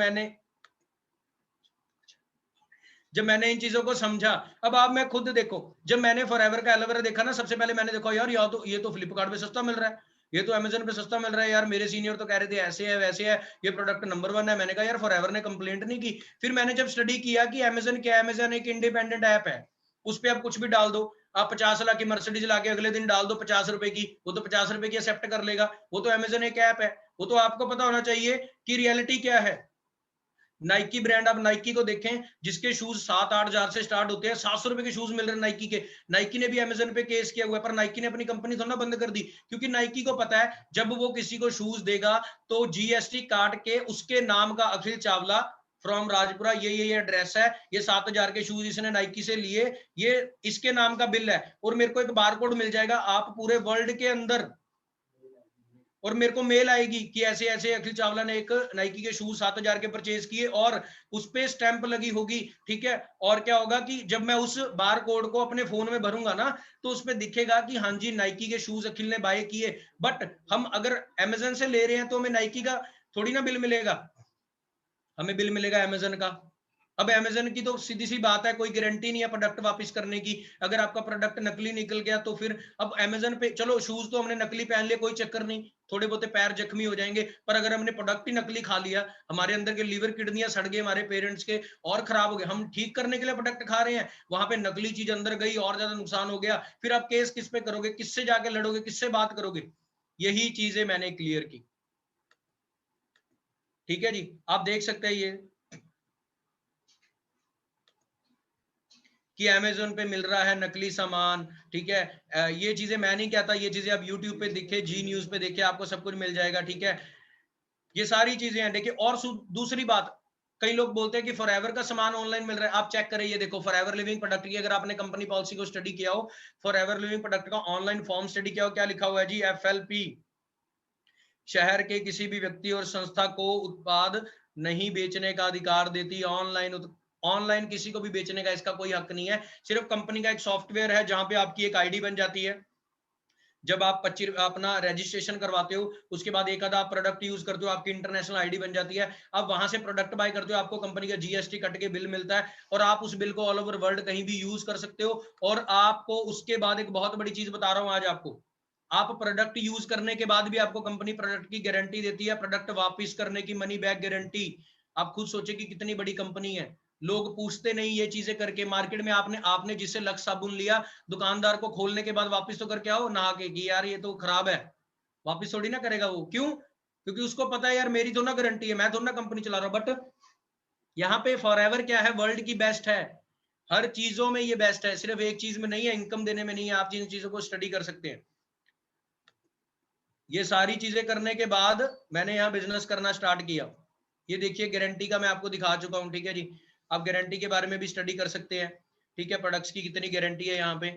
मैंने इन चीजों को समझा। अब आप मैं खुद देखो, जब मैंने फॉरएवर का एलोवेरा देखा ना, सबसे पहले मैंने देखा यार ये तो फ्लिपकार्ट पे सस्ता मिल रहा है, ये तो अमेजन पे सस्ता मिल रहा है यार। मेरे सीनियर तो कह रहे थे ऐसे है वैसे है, ये प्रोडक्ट नंबर 1 है। मैंने कहा यार फॉरएवर ने कंप्लेंट नहीं की। फिर मैंने जब स्टडी किया कि अमेजन क्या है, अमेजन एक इंडिपेंडेंट ऐप है, उस पर आप कुछ भी डाल दो। आप 50 लाख की मर्सिडीज लाके अगले दिन डाल दो 50 रुपए की, वो तो 50 रुपए की एक्सेप्ट कर लेगा। वो तो अमेजन एक ऐप है, वो तो आपको पता होना चाहिए कि रियलिटी क्या है। नाइकी ब्रांड, आप नाइकी को देखें जिसके शूज 7-8 हजार से स्टार्ट होते हैं, 700 रुपए के शूज मिल रहे हैं नाइकी के। नाइकी ने भी अमेजन पे केस किया हुआ है, पर नाइकी ने अपनी कंपनी थोड़ा बंद कर दी, क्योंकि नाइकी को पता है जब वो किसी को शूज देगा तो जीएसटी काट के उसके नाम का अखिल चावला फ्रॉम राजपुरा, ये एड्रेस है, ये 7,000 के शूज इसने नाइकी से लिए, ये इसके नाम का बिल है, और मेरे को एक बारकोड मिल जाएगा, आप पूरे वर्ल्ड के अंदर, और मेरे को मेल आएगी कि ऐसे ऐसे अखिल चावला ने एक नाइकी के शूज 7,000 के परचेज किए, और उस पे स्टैंप लगी होगी, ठीक है। और क्या होगा कि जब मैं उस बार कोड को अपने फोन में भरूंगा ना, तो उस पे दिखेगा कि हाँ जी नाइकी के शूज अखिल ने बाय किए। बट हम अगर अमेजन से ले रहे हैं तो हमें नाइकी का थोड़ी ना बिल मिलेगा, हमें बिल मिलेगा अमेजन का। अब अमेजन की तो सीधी सी बात है, कोई गारंटी नहीं है प्रोडक्ट वापस करने की। अगर आपका प्रोडक्ट नकली निकल गया तो फिर अब अमेजन पे, चलो शूज तो हमने नकली पहन लिया, कोई चक्कर नहीं, थोड़े बहुत पैर जख्मी हो जाएंगे, पर अगर हमने प्रोडक्ट ही नकली खा लिया, हमारे अंदर के लीवर किडनियां सड़ गए, हमारे पेरेंट्स के और खराब हो गए, हम ठीक करने के लिए प्रोडक्ट खा रहे हैं, वहां पे नकली चीज अंदर गई और ज्यादा नुकसान हो गया, फिर आप केस किस पे करोगे, किससे जाके लड़ोगे, किससे बात करोगे। यही चीजें मैंने क्लियर की, ठीक है जी। आप देख सकते हैं ये कि अमेजोन पे मिल रहा है नकली सामान, ठीक है। ये चीजें मैं नहीं कहता, ये चीजें आप यूट्यूब पे दिखे, जी न्यूज पे देखे, आपको सब कुछ मिल जाएगा, ठीक है। ये सारी चीजें हैं, देखिए। और दूसरी बात, कई लोग बोलते हैं कि फॉरएवर का सामान ऑनलाइन मिल रहा है, आप चेक करें, ये देखो फॉरएवर लिविंग प्रोडक्ट की, अगर आपने कंपनी पॉलिसी को स्टडी किया हो, फॉरएवर लिविंग प्रोडक्ट का ऑनलाइन फॉर्म स्टडी किया हो, क्या लिखा हुआ है जी, FLP शहर के किसी भी व्यक्ति और संस्था को उत्पाद नहीं बेचने का अधिकार देती है। ऑनलाइन किसी को भी बेचने का इसका कोई हक नहीं है, सिर्फ कंपनी का एक सॉफ्टवेयर है जहां पे आपकी एक आईडी बन जाती है। जब आप 25 अपना रजिस्ट्रेशन करवाते हो, उसके बाद एक आधा आप प्रोडक्ट यूज करते हो, आपकी इंटरनेशनल आईडी बन जाती है, आप वहां से प्रोडक्ट बाय करते हो, आपको कंपनी का जीएसटी कट के बिल मिलता है, और आप उस बिल को ऑल ओवर वर्ल्ड कहीं भी यूज कर सकते हो। और आपको उसके बाद एक बहुत बड़ी चीज बता रहा हूं आज आपको, आप प्रोडक्ट यूज करने के बाद भी आपको कंपनी प्रोडक्ट की गारंटी देती है, प्रोडक्ट वापस करने की मनी बैक गारंटी। आप खुद सोचे कि कितनी बड़ी कंपनी है। लोग पूछते नहीं ये चीजें करके, मार्केट में आपने आपने जिससे लक्स साबुन लिया, दुकानदार को खोलने के बाद वापस तो करके आओ नहा के कि यार ये तो खराब है, वापस थोड़ी ना करेगा वो, क्यों? क्योंकि उसको पता है यार मेरी तो ना गारंटी है, मैं तो ना कंपनी चला रहा हूं। बट यहाँ पे फॉरएवर क्या है, वर्ल्ड की बेस्ट है, हर चीजों में ये बेस्ट है, सिर्फ एक चीज में नहीं है, इनकम देने में नहीं है। आप जिन चीजों को स्टडी कर सकते हैं, ये सारी चीजें करने के बाद मैंने यहाँ बिजनेस करना स्टार्ट किया। ये देखिए गारंटी का मैं आपको दिखा चुका हूँ, ठीक है जी। आप गारंटी के बारे में भी स्टडी कर सकते हैं, ठीक है, प्रोडक्ट्स की कितनी गारंटी है यहाँ पे।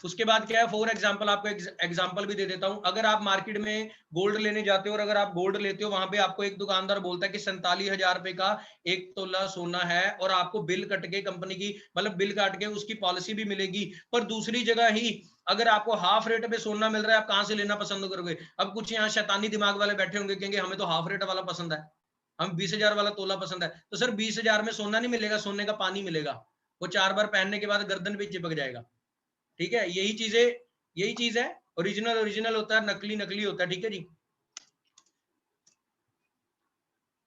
उसके बाद क्या है, फॉर एग्जांपल आपको एग्जांपल भी दे देता हूं। अगर आप मार्केट में गोल्ड लेने जाते हो, और अगर आप गोल्ड लेते हो, वहां पे आपको एक दुकानदार बोलता है कि 47,000 रुपए का 1 तोला सोना है, और आपको बिल कट के कंपनी की, मतलब बिल काट के उसकी पॉलिसी भी मिलेगी। पर दूसरी जगह ही अगर आपको हाफ रेट पे सोना मिल रहा है, आप कहां से लेना पसंद करोगे? अब कुछ यहाँ शैतानी दिमाग वाले बैठे होंगे, कहेंगे हमें तो हाफ रेट वाला पसंद है, हम 20,000 वाला तोला पसंद है। तो सर 20,000 में सोना नहीं मिलेगा, सोने का पानी मिलेगा, वो 4 बार पहनने के बाद गर्दन पे चिपक जाएगा, ठीक है। यही चीज है, ओरिजिनल ओरिजिनल होता है, नकली नकली होता है, ठीक है जी।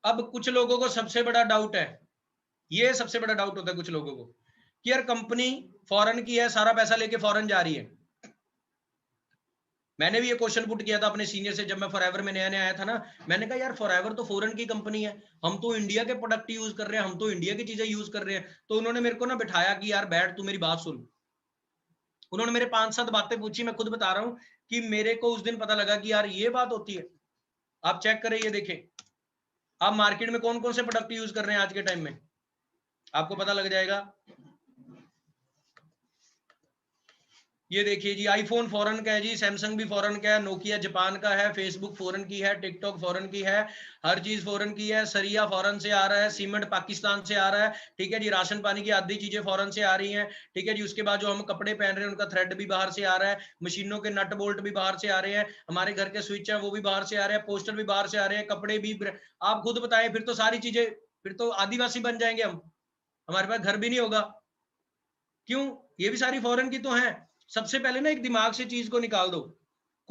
अब कुछ लोगों को सबसे बड़ा डाउट है, ये सबसे बड़ा डाउट होता है कुछ लोगों को, कि यार कंपनी फॉरेन की है, सारा पैसा लेके फॉरेन जा रही है। मैंने भी ये क्वेश्चन पुट किया था अपने सीनियर से, जब मैं फॉरएवर में नया नया आया था ना, मैंने कहा यार फॉरएवर तो फॉरेन की कंपनी है, हम तो इंडिया के प्रोडक्ट यूज कर रहे हैं, हम तो इंडिया की चीजें यूज कर रहे हैं। तो उन्होंने मेरे को ना बिठाया कि यार बैठ, तू मेरी बात सुन। उन्होंने मेरे 5-7 बातें पूछी, मैं खुद बता रहा हूं कि मेरे को उस दिन पता लगा कि यार ये बात होती है। आप चेक करें, ये देखें, आप मार्केट में कौन कौन से प्रोडक्ट यूज कर रहे हैं आज के टाइम में, आपको पता लग जाएगा। ये देखिए जी, आईफोन फॉरेन का है जी, सैमसंग भी फॉरेन का है, नोकिया जापान का है, फेसबुक फॉरेन की है, टिकटॉक फॉरेन की है, हर चीज फॉरेन की है। सरिया फॉरेन से आ रहा है, सीमेंट पाकिस्तान से आ रहा है, ठीक है जी। राशन पानी की आधी चीजें फॉरेन से आ रही हैं, ठीक है जी। उसके बाद जो हम कपड़े पहन रहे हैं उनका थ्रेड भी बाहर से आ रहा है, मशीनों के नट बोल्ट भी बाहर से आ रहे हैं, हमारे घर के स्विच है वो भी बाहर से आ रहे हैं, पोस्टर भी बाहर से आ रहे हैं, कपड़े भी। आप खुद बताएं, फिर तो सारी चीजें, फिर तो आदिवासी बन जाएंगे हम, हमारे पास घर भी नहीं होगा। क्यों? ये भी सारी फॉरेन की तो हैं। सबसे पहले ना एक दिमाग से चीज को निकाल दो,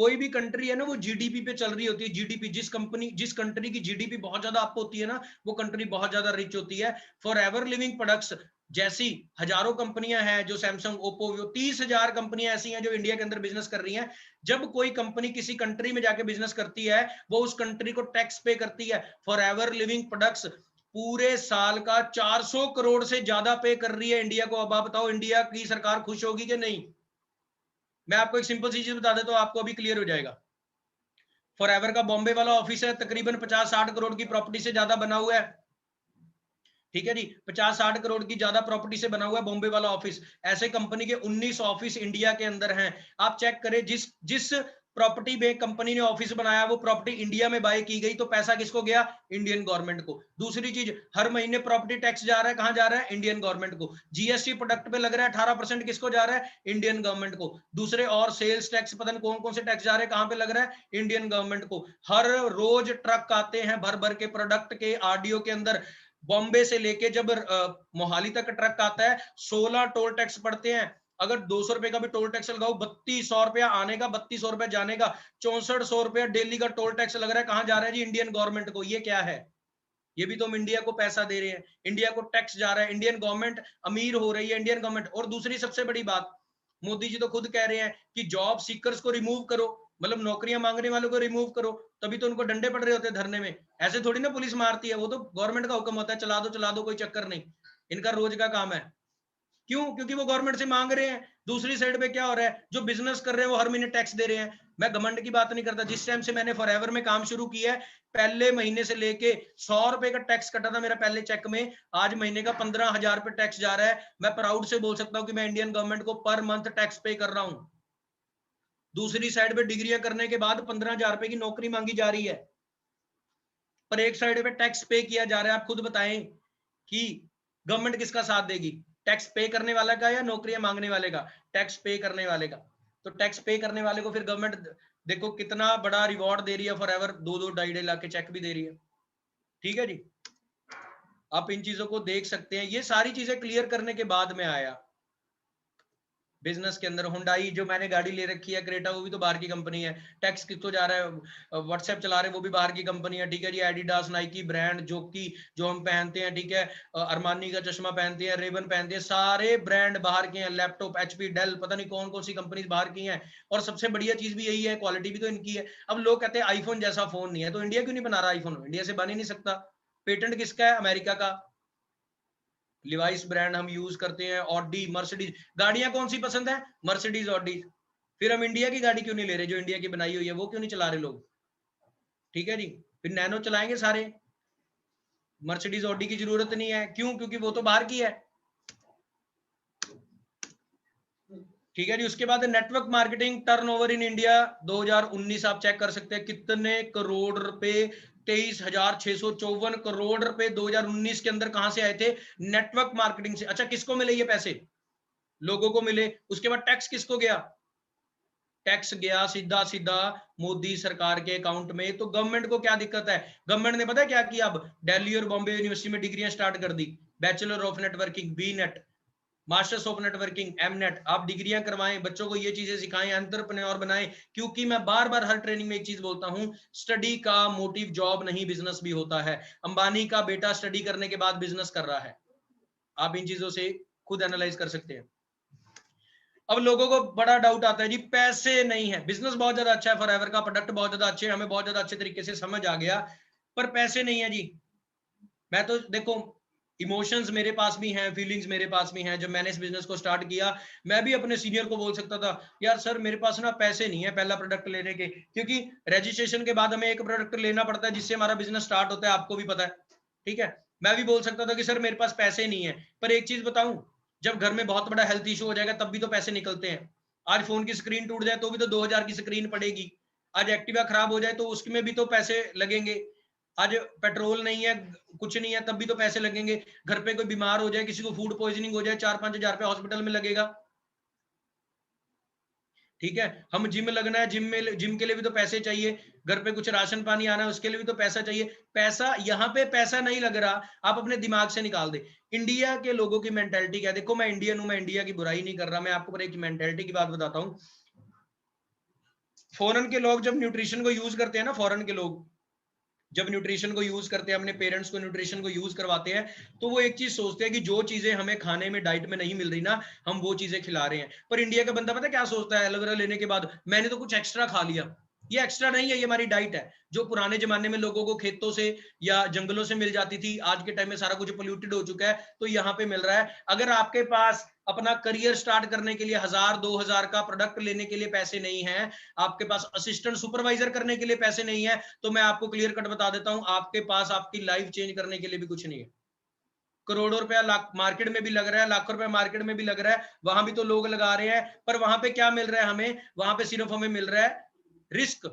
कोई भी कंट्री है ना वो जीडीपी पे चल रही होती है। जीडीपी, जिस कंट्री की जीडीपी बहुत ज्यादा अप होती है ना, वो कंट्री बहुत ज्यादा रिच होती है। फॉरएवर लिविंग प्रोडक्ट्स जैसी हजारों कंपनियां हैं, जो सैमसंग, ओप्पो, 30,000 कंपनियां ऐसी हैं जो इंडिया के अंदर बिजनेस कर रही हैं। जब कोई कंपनी किसी कंट्री में जाके बिजनेस करती है, वो उस कंट्री को टैक्स पे करती है। फॉरएवर लिविंग प्रोडक्ट्स पूरे साल का 400 करोड़ से ज्यादा पे कर रही है इंडिया को। अब आप बताओ, इंडिया की सरकार खुश होगी कि नहीं? मैं आपको एक सिंपल सी चीज बता देता हूं, आपको अभी क्लियर हो जाएगा। फॉरएवर का बॉम्बे वाला ऑफिस है, तकरीबन 50-60 करोड़ की प्रॉपर्टी से ज्यादा बना हुआ है। ठीक है जी, 50-60 करोड़ की ज्यादा प्रॉपर्टी से बना हुआ है बॉम्बे वाला ऑफिस। ऐसे कंपनी के 19 ऑफिस इंडिया के अंदर हैं। आप चेक करें, जिस जिस प्रॉपर्टी में कंपनी ने ऑफिस बनाया, वो प्रॉपर्टी इंडिया में बाय की गई, तो पैसा किसको गया? इंडियन गवर्नमेंट को। दूसरी चीज, हर महीने प्रॉपर्टी टैक्स जा रहा है, कहां जा रहा है? इंडियन गवर्नमेंट को। जीएसटी प्रोडक्ट पे लग रहा है 18%, किसको जा रहा है? इंडियन गवर्नमेंट को। दूसरे और सेल्स टैक्स, पता नहीं कौन कौन से टैक्स जा रहे हैं, कहां पे लग रहा है? इंडियन गवर्नमेंट को। हर रोज ट्रक आते हैं भर भर के प्रोडक्ट के आरडीओ के अंदर। बॉम्बे से लेके जब मोहाली तक ट्रक आता है, 16 टोल टैक्स पड़ते हैं। अगर 200 रुपए का भी टोल टैक्स लगाओ, 3200 रुपया आने का, 3200 रुपया जाने का, 6400 रुपया डेली का टोल टैक्स लग रहा है। कहां जा रहा है जी? इंडियन गवर्नमेंट को। ये क्या है? ये भी तो हम इंडिया को पैसा दे रहे हैं, इंडिया को टैक्स जा रहा है, इंडियन गवर्नमेंट अमीर हो रही है, इंडियन गवर्नमेंट। और दूसरी सबसे बड़ी बात, मोदी जी तो खुद कह रहे हैं कि जॉब सीकर्स को रिमूव करो, मतलब नौकरियां मांगने वालों को रिमूव करो। तभी तो उनको डंडे पड़ रहे होते हैं धरने में। ऐसे थोड़ी ना पुलिस मारती है, वो तो गवर्नमेंट का हुक्म होता है, चला दो, कोई चक्कर नहीं। इनका रोज का काम है। क्यों? क्योंकि वो गवर्नमेंट से मांग रहे हैं। दूसरी साइड पे क्या हो रहा है? जो बिजनेस कर रहे हैं वो हर महीने टैक्स दे रहे हैं। मैं घमंड की बात नहीं करता, जिस टाइम से मैंने फॉरएवर में काम शुरू किया है, पहले महीने से लेके 100 रुपए का टैक्स कटा था मेरा पहले चेक में। आज महीने का 15,000 रुपए टैक्स जा रहा है। मैं प्राउड से बोल सकता हूं कि मैं इंडियन गवर्नमेंट को पर मंथ टैक्स पे कर रहा हूं। दूसरी साइड पे डिग्रियां करने के बाद 15,000 रुपए की नौकरी मांगी जा रही है, पर एक साइड पे टैक्स पे किया जा रहा है। आप खुद बताएं कि गवर्नमेंट किसका साथ देगी? टैक्स पे करने वाला का या नौकरियां मांगने वाले का? टैक्स पे करने वाले का। तो टैक्स पे करने वाले को फिर गवर्नमेंट देखो कितना बड़ा रिवॉर्ड दे रही है, फॉरएवर 2-2 ढाई लाख के चेक भी दे रही है। ठीक है जी, आप इन चीजों को देख सकते हैं। ये सारी चीजें क्लियर करने के बाद में आया बिजनेस के अंदर। हुंडई जो मैंने गाड़ी ले रखी है, क्रेटा, वो भी तो बाहर की कंपनी है। टैक्स किसको जा रहा है? व्हाट्सएप चला रहे, वो भी बाहर की कंपनी है। ठीक है जी, एडिडास, नाइकी ब्रांड, जो हम पहनते हैं, ठीक है, अरमानी का चश्मा पहनते हैं, रेबन पहनते हैं, सारे ब्रांड बाहर के हैं। लैपटॉप, एचपी, डेल, पता नहीं कौन कौन सी कंपनी बाहर की हैं। और सबसे बढ़िया चीज भी यही है, क्वालिटी भी तो इनकी है। अब लोग कहते हैं आईफोन जैसा फोन नहीं है, तो इंडिया क्यों नहीं बना रहा आईफोन? इंडिया से बन ही नहीं सकता। पेटेंट किसका है? अमेरिका का। लिवाइस ब्रांड हम यूज करते हैं। ऑडी, मर्सिडीज, गाड़ियां कौन सी पसंद है? Mercedes, Audi. फिर हम इंडिया की गाड़ी क्यों नहीं ले रहे? जो इंडिया की बनाई हुई है वो क्यों नहीं चला रहे लोग? ठीक है जी, फिर नैनो चलाएंगे सारे, मर्सिडीज, ऑडी की जरूरत नहीं है। क्यों? क्योंकि वो तो बाहर की है। ठीक है जी, उसके बाद network marketing turnover in India 2019 आप चेक कर सकते हैं कितने करोड़ रुपए, 23,654 करोड़ रुपए 2019 के अंदर कहां से आए थे? नेटवर्क मार्केटिंग से। अच्छा, किसको मिले ये पैसे? लोगों को मिले। उसके बाद टैक्स किसको गया? टैक्स गया सीधा सीधा मोदी सरकार के अकाउंट में। तो गवर्नमेंट को क्या दिक्कत है? गवर्नमेंट ने पता है क्या किया? अब दिल्ली और बॉम्बे यूनिवर्सिटी में डिग्रियां स्टार्ट कर दी। Bachelor of networking, B net, masters of networking, M net. आप डिग्रियां करवाएं, बच्चों को ये चीजें सिखाएं, एंटरप्रेन्योर बनाएं। क्योंकि मैं बार बार हर ट्रेनिंग में एक चीज बोलता हूं, स्टडी का मोटिव जॉब नहीं, बिजनेस भी होता है। अंबानी का बेटा स्टडी करने के बाद बिजनेस कर रहा है। आप इन चीजों से खुद एनालाइज कर सकते हैं। अब लोगों को बड़ा डाउट आता है जी, पैसे नहीं है। बिजनेस बहुत ज्यादा अच्छा है, फॉरएवर का प्रोडक्ट बहुत ज्यादा अच्छे, हमें बहुत ज्यादा अच्छे तरीके से समझ आ गया, पर पैसे नहीं है जी। मैं तो देखो, इमोशंस मेरे पास भी हैं, फीलिंग्स मेरे पास भी हैं। जब मैंने इस बिजनेस को स्टार्ट किया, मैं भी अपने सीनियर को बोल सकता था, यार सर मेरे पास ना पैसे नहीं है पहला प्रोडक्ट लेने के, क्योंकि रजिस्ट्रेशन के बाद हमें एक प्रोडक्ट लेना पड़ता है जिससे हमारा बिजनेस स्टार्ट होता है, आपको भी पता है। ठीक है, मैं भी बोल सकता था कि सर मेरे पास पैसे नहीं है। पर एक चीज बताऊं, जब घर में बहुत बड़ा हेल्थ इशू हो जाएगा तब भी तो पैसे निकलते हैं। आज फोन की स्क्रीन टूट जाए तो भी तो 2,000 की स्क्रीन पड़ेगी। आज एक्टिवा खराब हो जाए तो उसमें भी तो पैसे लगेंगे। आज पेट्रोल नहीं है, कुछ नहीं है, तब भी तो पैसे लगेंगे। घर पे कोई बीमार हो जाए, किसी को फूड पॉइजनिंग हो जाए, 4-5 हजार रुपया हॉस्पिटल में लगेगा। ठीक है, हम जिम लगना है, जिम के लिए भी तो पैसे चाहिए। घर पे कुछ राशन पानी आना है, उसके लिए भी तो पैसा चाहिए। पैसा, यहाँ पे पैसा नहीं लग रहा, आप अपने दिमाग से निकाल दे। इंडिया के लोगों की मेंटेलिटी क्या है? देखो, मैं इंडियन हूं, मैं इंडिया की बुराई नहीं कर रहा, मैं आपको एक मेंटेलिटी की बात बताता हूँ। फॉरेन के लोग जब न्यूट्रिशन को यूज करते हैं ना, फॉरेन के लोग जब न्यूट्रिशन को यूज करते हैं, अपने पेरेंट्स को न्यूट्रिशन को यूज करवाते हैं, तो वो एक चीज सोचते हैं कि जो चीजें हमें खाने में डाइट में नहीं मिल रही ना, हम वो चीजें खिला रहे हैं। पर इंडिया का बंदा पता है क्या सोचता है एलोवेरा लेने के बाद? मैंने तो कुछ एक्स्ट्रा खा लिया। ये एक्स्ट्रा नहीं है, ये हमारी डाइट है, जो पुराने जमाने में लोगों को खेतों से या जंगलों से मिल जाती थी। आज के टाइम में सारा कुछ पोल्यूटेड हो चुका है, तो यहाँ पे मिल रहा है। अगर आपके पास अपना करियर स्टार्ट करने के लिए 1000-2000 का प्रोडक्ट लेने के लिए पैसे नहीं है, आपके पास असिस्टेंट सुपरवाइजर करने के लिए पैसे नहीं है, तो मैं आपको क्लियर कट बता देता हूं, आपके पास आपकी लाइफ चेंज करने के लिए भी कुछ नहीं है। करोड़ों रुपया लाख मार्केट में भी लग रहा है, लाखों रुपया मार्केट में भी लग रहा है, वहां भी तो लोग लगा रहे हैं, पर वहां पे क्या मिल रहा है हमें? वहां पे सिर्फ हमें मिल रहा है रिस्क।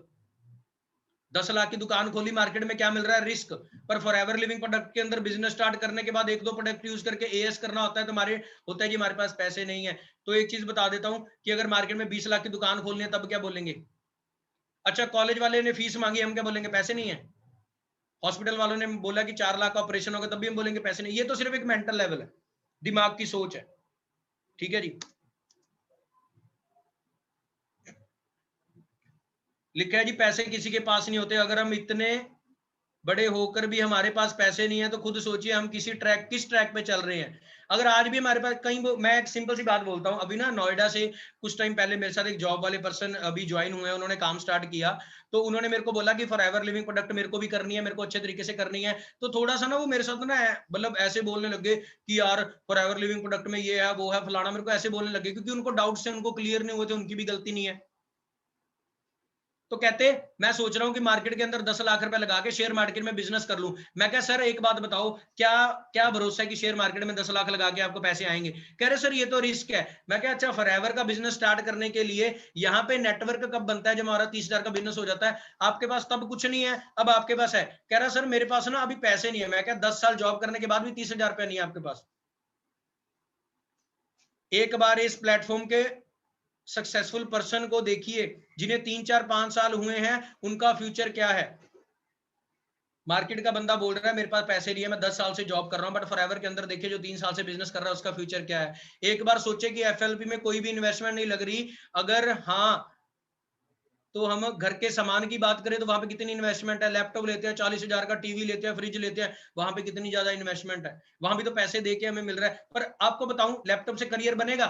10 लाख की दुकान खोली, मार्केट में क्या मिल रहा है? रिस्क। पर फॉरएवर लिविंग प्रोडक्ट के अंदर बिजनेस स्टार्ट करने के बाद 1-2 प्रोडक्ट यूज करके एएस करना होता है, तो हमारे होता है कि हमारे पास पैसे नहीं है। तो एक चीज बता देता हूं कि अगर मार्केट में 20 लाख की दुकान खोलनी है, तब क्या बोलेंगे? अच्छा, कॉलेज वाले ने फीस मांगी, हम क्या बोलेंगे? पैसे नहीं है। हॉस्पिटल वालों ने बोला कि 4 लाख का ऑपरेशन होगा, तब भी हम बोलेंगे पैसे नहीं। ये तो सिर्फ एक मेंटल लेवल है, दिमाग की सोच है। ठीक है जी, लिखा है जी, पैसे किसी के पास नहीं होते। अगर हम इतने बड़े होकर भी हमारे पास पैसे नहीं है, तो खुद सोचिए हम किस ट्रैक पे चल रहे हैं। अगर आज भी हमारे पास कहीं, मैं एक सिंपल सी बात बोलता हूं, अभी ना नोएडा से कुछ टाइम पहले मेरे साथ एक जॉब वाले पर्सन अभी ज्वाइन हुए हैं, उन्होंने काम स्टार्ट किया। तो उन्होंने मेरे को बोला कि फॉरएवर लिविंग प्रोडक्ट मेरे को भी करनी है, मेरे को अच्छे तरीके से करनी है। तो थोड़ा सा ना वो मेरे साथ ना मतलब ऐसे बोलने लगे कि यार फॉरएवर लिविंग प्रोडक्ट में ये है वो है फलाना, मेरे को ऐसे बोलने लगे, क्योंकि उनको डाउट से उनको क्लियर नहीं हुए थे, उनकी भी गलती नहीं है। तो कहते मैं सोच रहा हूं कि मार्केट के अंदर 10 लाख रुपए लगा के शेयर मार्केट में बिजनेस कर लूं। मैं कहा सर एक बात बताओ, क्या क्या भरोसा है कि शेयर मार्केट में 10 लाख लगा के आपको पैसे आएंगे? कह रहे सर ये तो रिस्क है। मैं कहा अच्छा, फॉरएवर का बिजनेस स्टार्ट करने के लिए यहाँ पे नेटवर्क कब बनता है? जब हमारा 30,000 का बिजनेस हो जाता है। आपके पास तब कुछ नहीं है, अब आपके पास है। कह रहा सर मेरे पास ना अभी पैसे नहीं है। मैं कहा 10 साल जॉब करने के बाद भी 30,000 रुपया नहीं है आपके पास? एक बार इस प्लेटफॉर्म के सक्सेसफुल पर्सन को देखिए, जिन्हें 3-4-5 साल हुए हैं, उनका फ्यूचर क्या है। मार्केट का बंदा बोल रहा है मेरे पास पैसे नहीं है, मैं 10 साल से जॉब कर रहा हूं, बट फॉरएवर के अंदर देखिए जो 3 साल से बिजनेस कर रहा है, उसका फ्यूचर क्या है। एक बार सोचे कि एफएलपी में कोई भी इन्वेस्टमेंट नहीं लग रही। अगर हाँ, तो हम घर के सामान की बात करें तो वहां पे कितनी इन्वेस्टमेंट है? लैपटॉप लेते हैं 40,000 का, टीवी लेते हैं, फ्रिज लेते हैं, वहां पे कितनी ज्यादा इन्वेस्टमेंट है। वहां भी तो पैसे दे के हमें मिल रहा है। पर आपको बताऊं, लैपटॉप से करियर बनेगा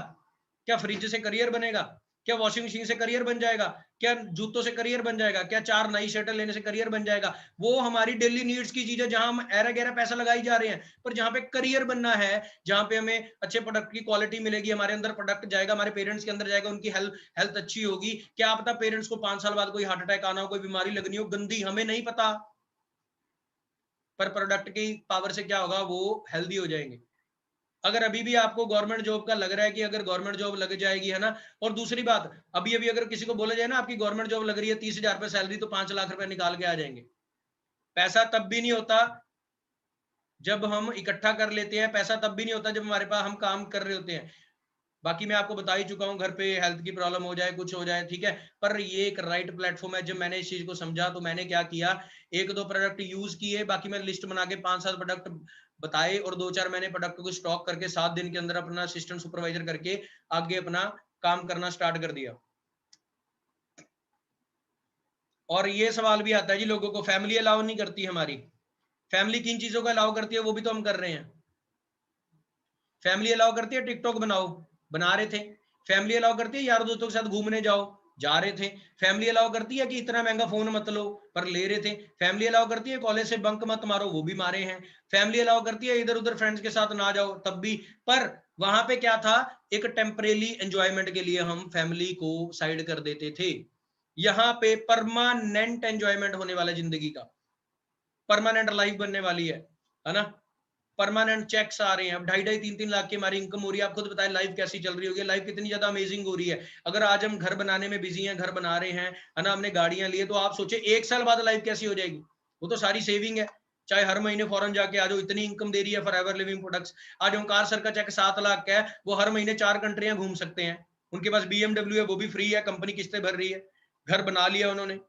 क्या? फ्रिज से करियर बनेगा क्या? वॉशिंग मशीन से करियर बन जाएगा क्या? जूतों से करियर बन जाएगा क्या? 4 नई शर्टें लेने से करियर बन जाएगा? वो हमारी डेली नीड्स की चीज है, जहां हम ऐरा गैरा पैसा लगाई जा रहे हैं। पर जहां पे करियर बनना है, जहां पे हमें अच्छे प्रोडक्ट की क्वालिटी मिलेगी, हमारे अंदर प्रोडक्ट जाएगा, हमारे पेरेंट्स के अंदर जाएगा, उनकी हेल्थ अच्छी होगी। क्या पता पेरेंट्स को 5 साल बाद कोई हार्ट अटैक आना हो, कोई बीमारी लगनी हो गंदी, हमें नहीं पता। पर प्रोडक्ट की पावर से क्या होगा? वो हेल्दी हो जाएंगे। अगर अभी भी आपको गवर्नमेंट जॉब का लग रहा है कि अगर गवर्नमेंट जॉब लग जाएगी, है ना। और दूसरी बात, अभी अभी अगर किसी को बोला जाए ना आपकी गवर्नमेंट जॉब लग रही है, 30,000 रुपए सैलरी, तो 5 लाख रुपए निकाल के आ जाएंगे। पैसा तब भी नहीं होता जब हम इकट्ठा कर लेते हैं, पैसा तब भी नहीं होता जब हमारे पास हम काम कर रहे होते हैं। बाकी मैं आपको बता ही चुका हूँ, घर पे हेल्थ की प्रॉब्लम हो जाए, कुछ हो जाए, ठीक है। पर ये एक राइट प्लेटफॉर्म है। जब मैंने इस चीज को समझा तो मैंने क्या किया, 1-2 प्रोडक्ट यूज किए, बाकी मैं लिस्ट बना के 5-7 प्रोडक्ट बताए, और 2-4 मैंने प्रोडक्ट को स्टॉक करके 7 दिन के अंदर अपना असिस्टेंट सुपरवाइजर करके आगे अपना काम करना स्टार्ट कर दिया। और ये सवाल भी आता है जी लोगों को, फैमिली अलाउ नहीं करती हमारी। फैमिली किन चीजों को अलाउ करती है, वो भी तो हम कर रहे हैं। फैमिली अलाउ करती है टिकटॉक बनाओ, बना रहे थे। फैमिली अलाउ करती है यार दोस्तों के साथ घूमने जाओ, जा रहे थे। फैमिली अलाउ करती है कि इतना महंगा फोन मत लो, पर ले रहे थे। फैमिली अलाउ करती है कॉलेज से बंक मत मारो, वो भी मारे हैं। फैमिली अलाउ करती है इधर उधर फ्रेंड्स के साथ ना जाओ, तब भी। पर वहां पे क्या था, एक टेम्परेरी एंजॉयमेंट के लिए हम फैमिली को साइड कर देते थे। यहाँ पे परमानेंट एंजॉयमेंट होने वाला जिंदगी का, परमानेंट लाइफ बनने वाली है ना। परमानेंट चेक्स आ रहे हैं। अब 2.5-3 लाख की हमारी इनकम हो रही है। आप खुद बताएं लाइफ कैसी चल रही होगी, लाइफ कितनी ज्यादा अमेजिंग हो रही है। अगर आज हम घर बनाने में बिजी हैं, घर बना रहे हैं, है ना, हमने गाड़ियां ली है, तो आप सोचे 1 साल बाद लाइफ कैसी हो जाएगी। वो तो सारी सेविंग है। चाहे हर महीने फॉरेन जाके आ जाओ, इतनी इनकम दे रही है फॉरएवर लिविंग प्रोडक्ट्स। आज ओंकार सर का चेक 7 लाख का है, वो हर महीने 4 कंट्रियां घूम सकते हैं। उनके पास BMW है, वो भी फ्री है, कंपनी किस्तें भर रही है। घर बना लिया उन्होंने,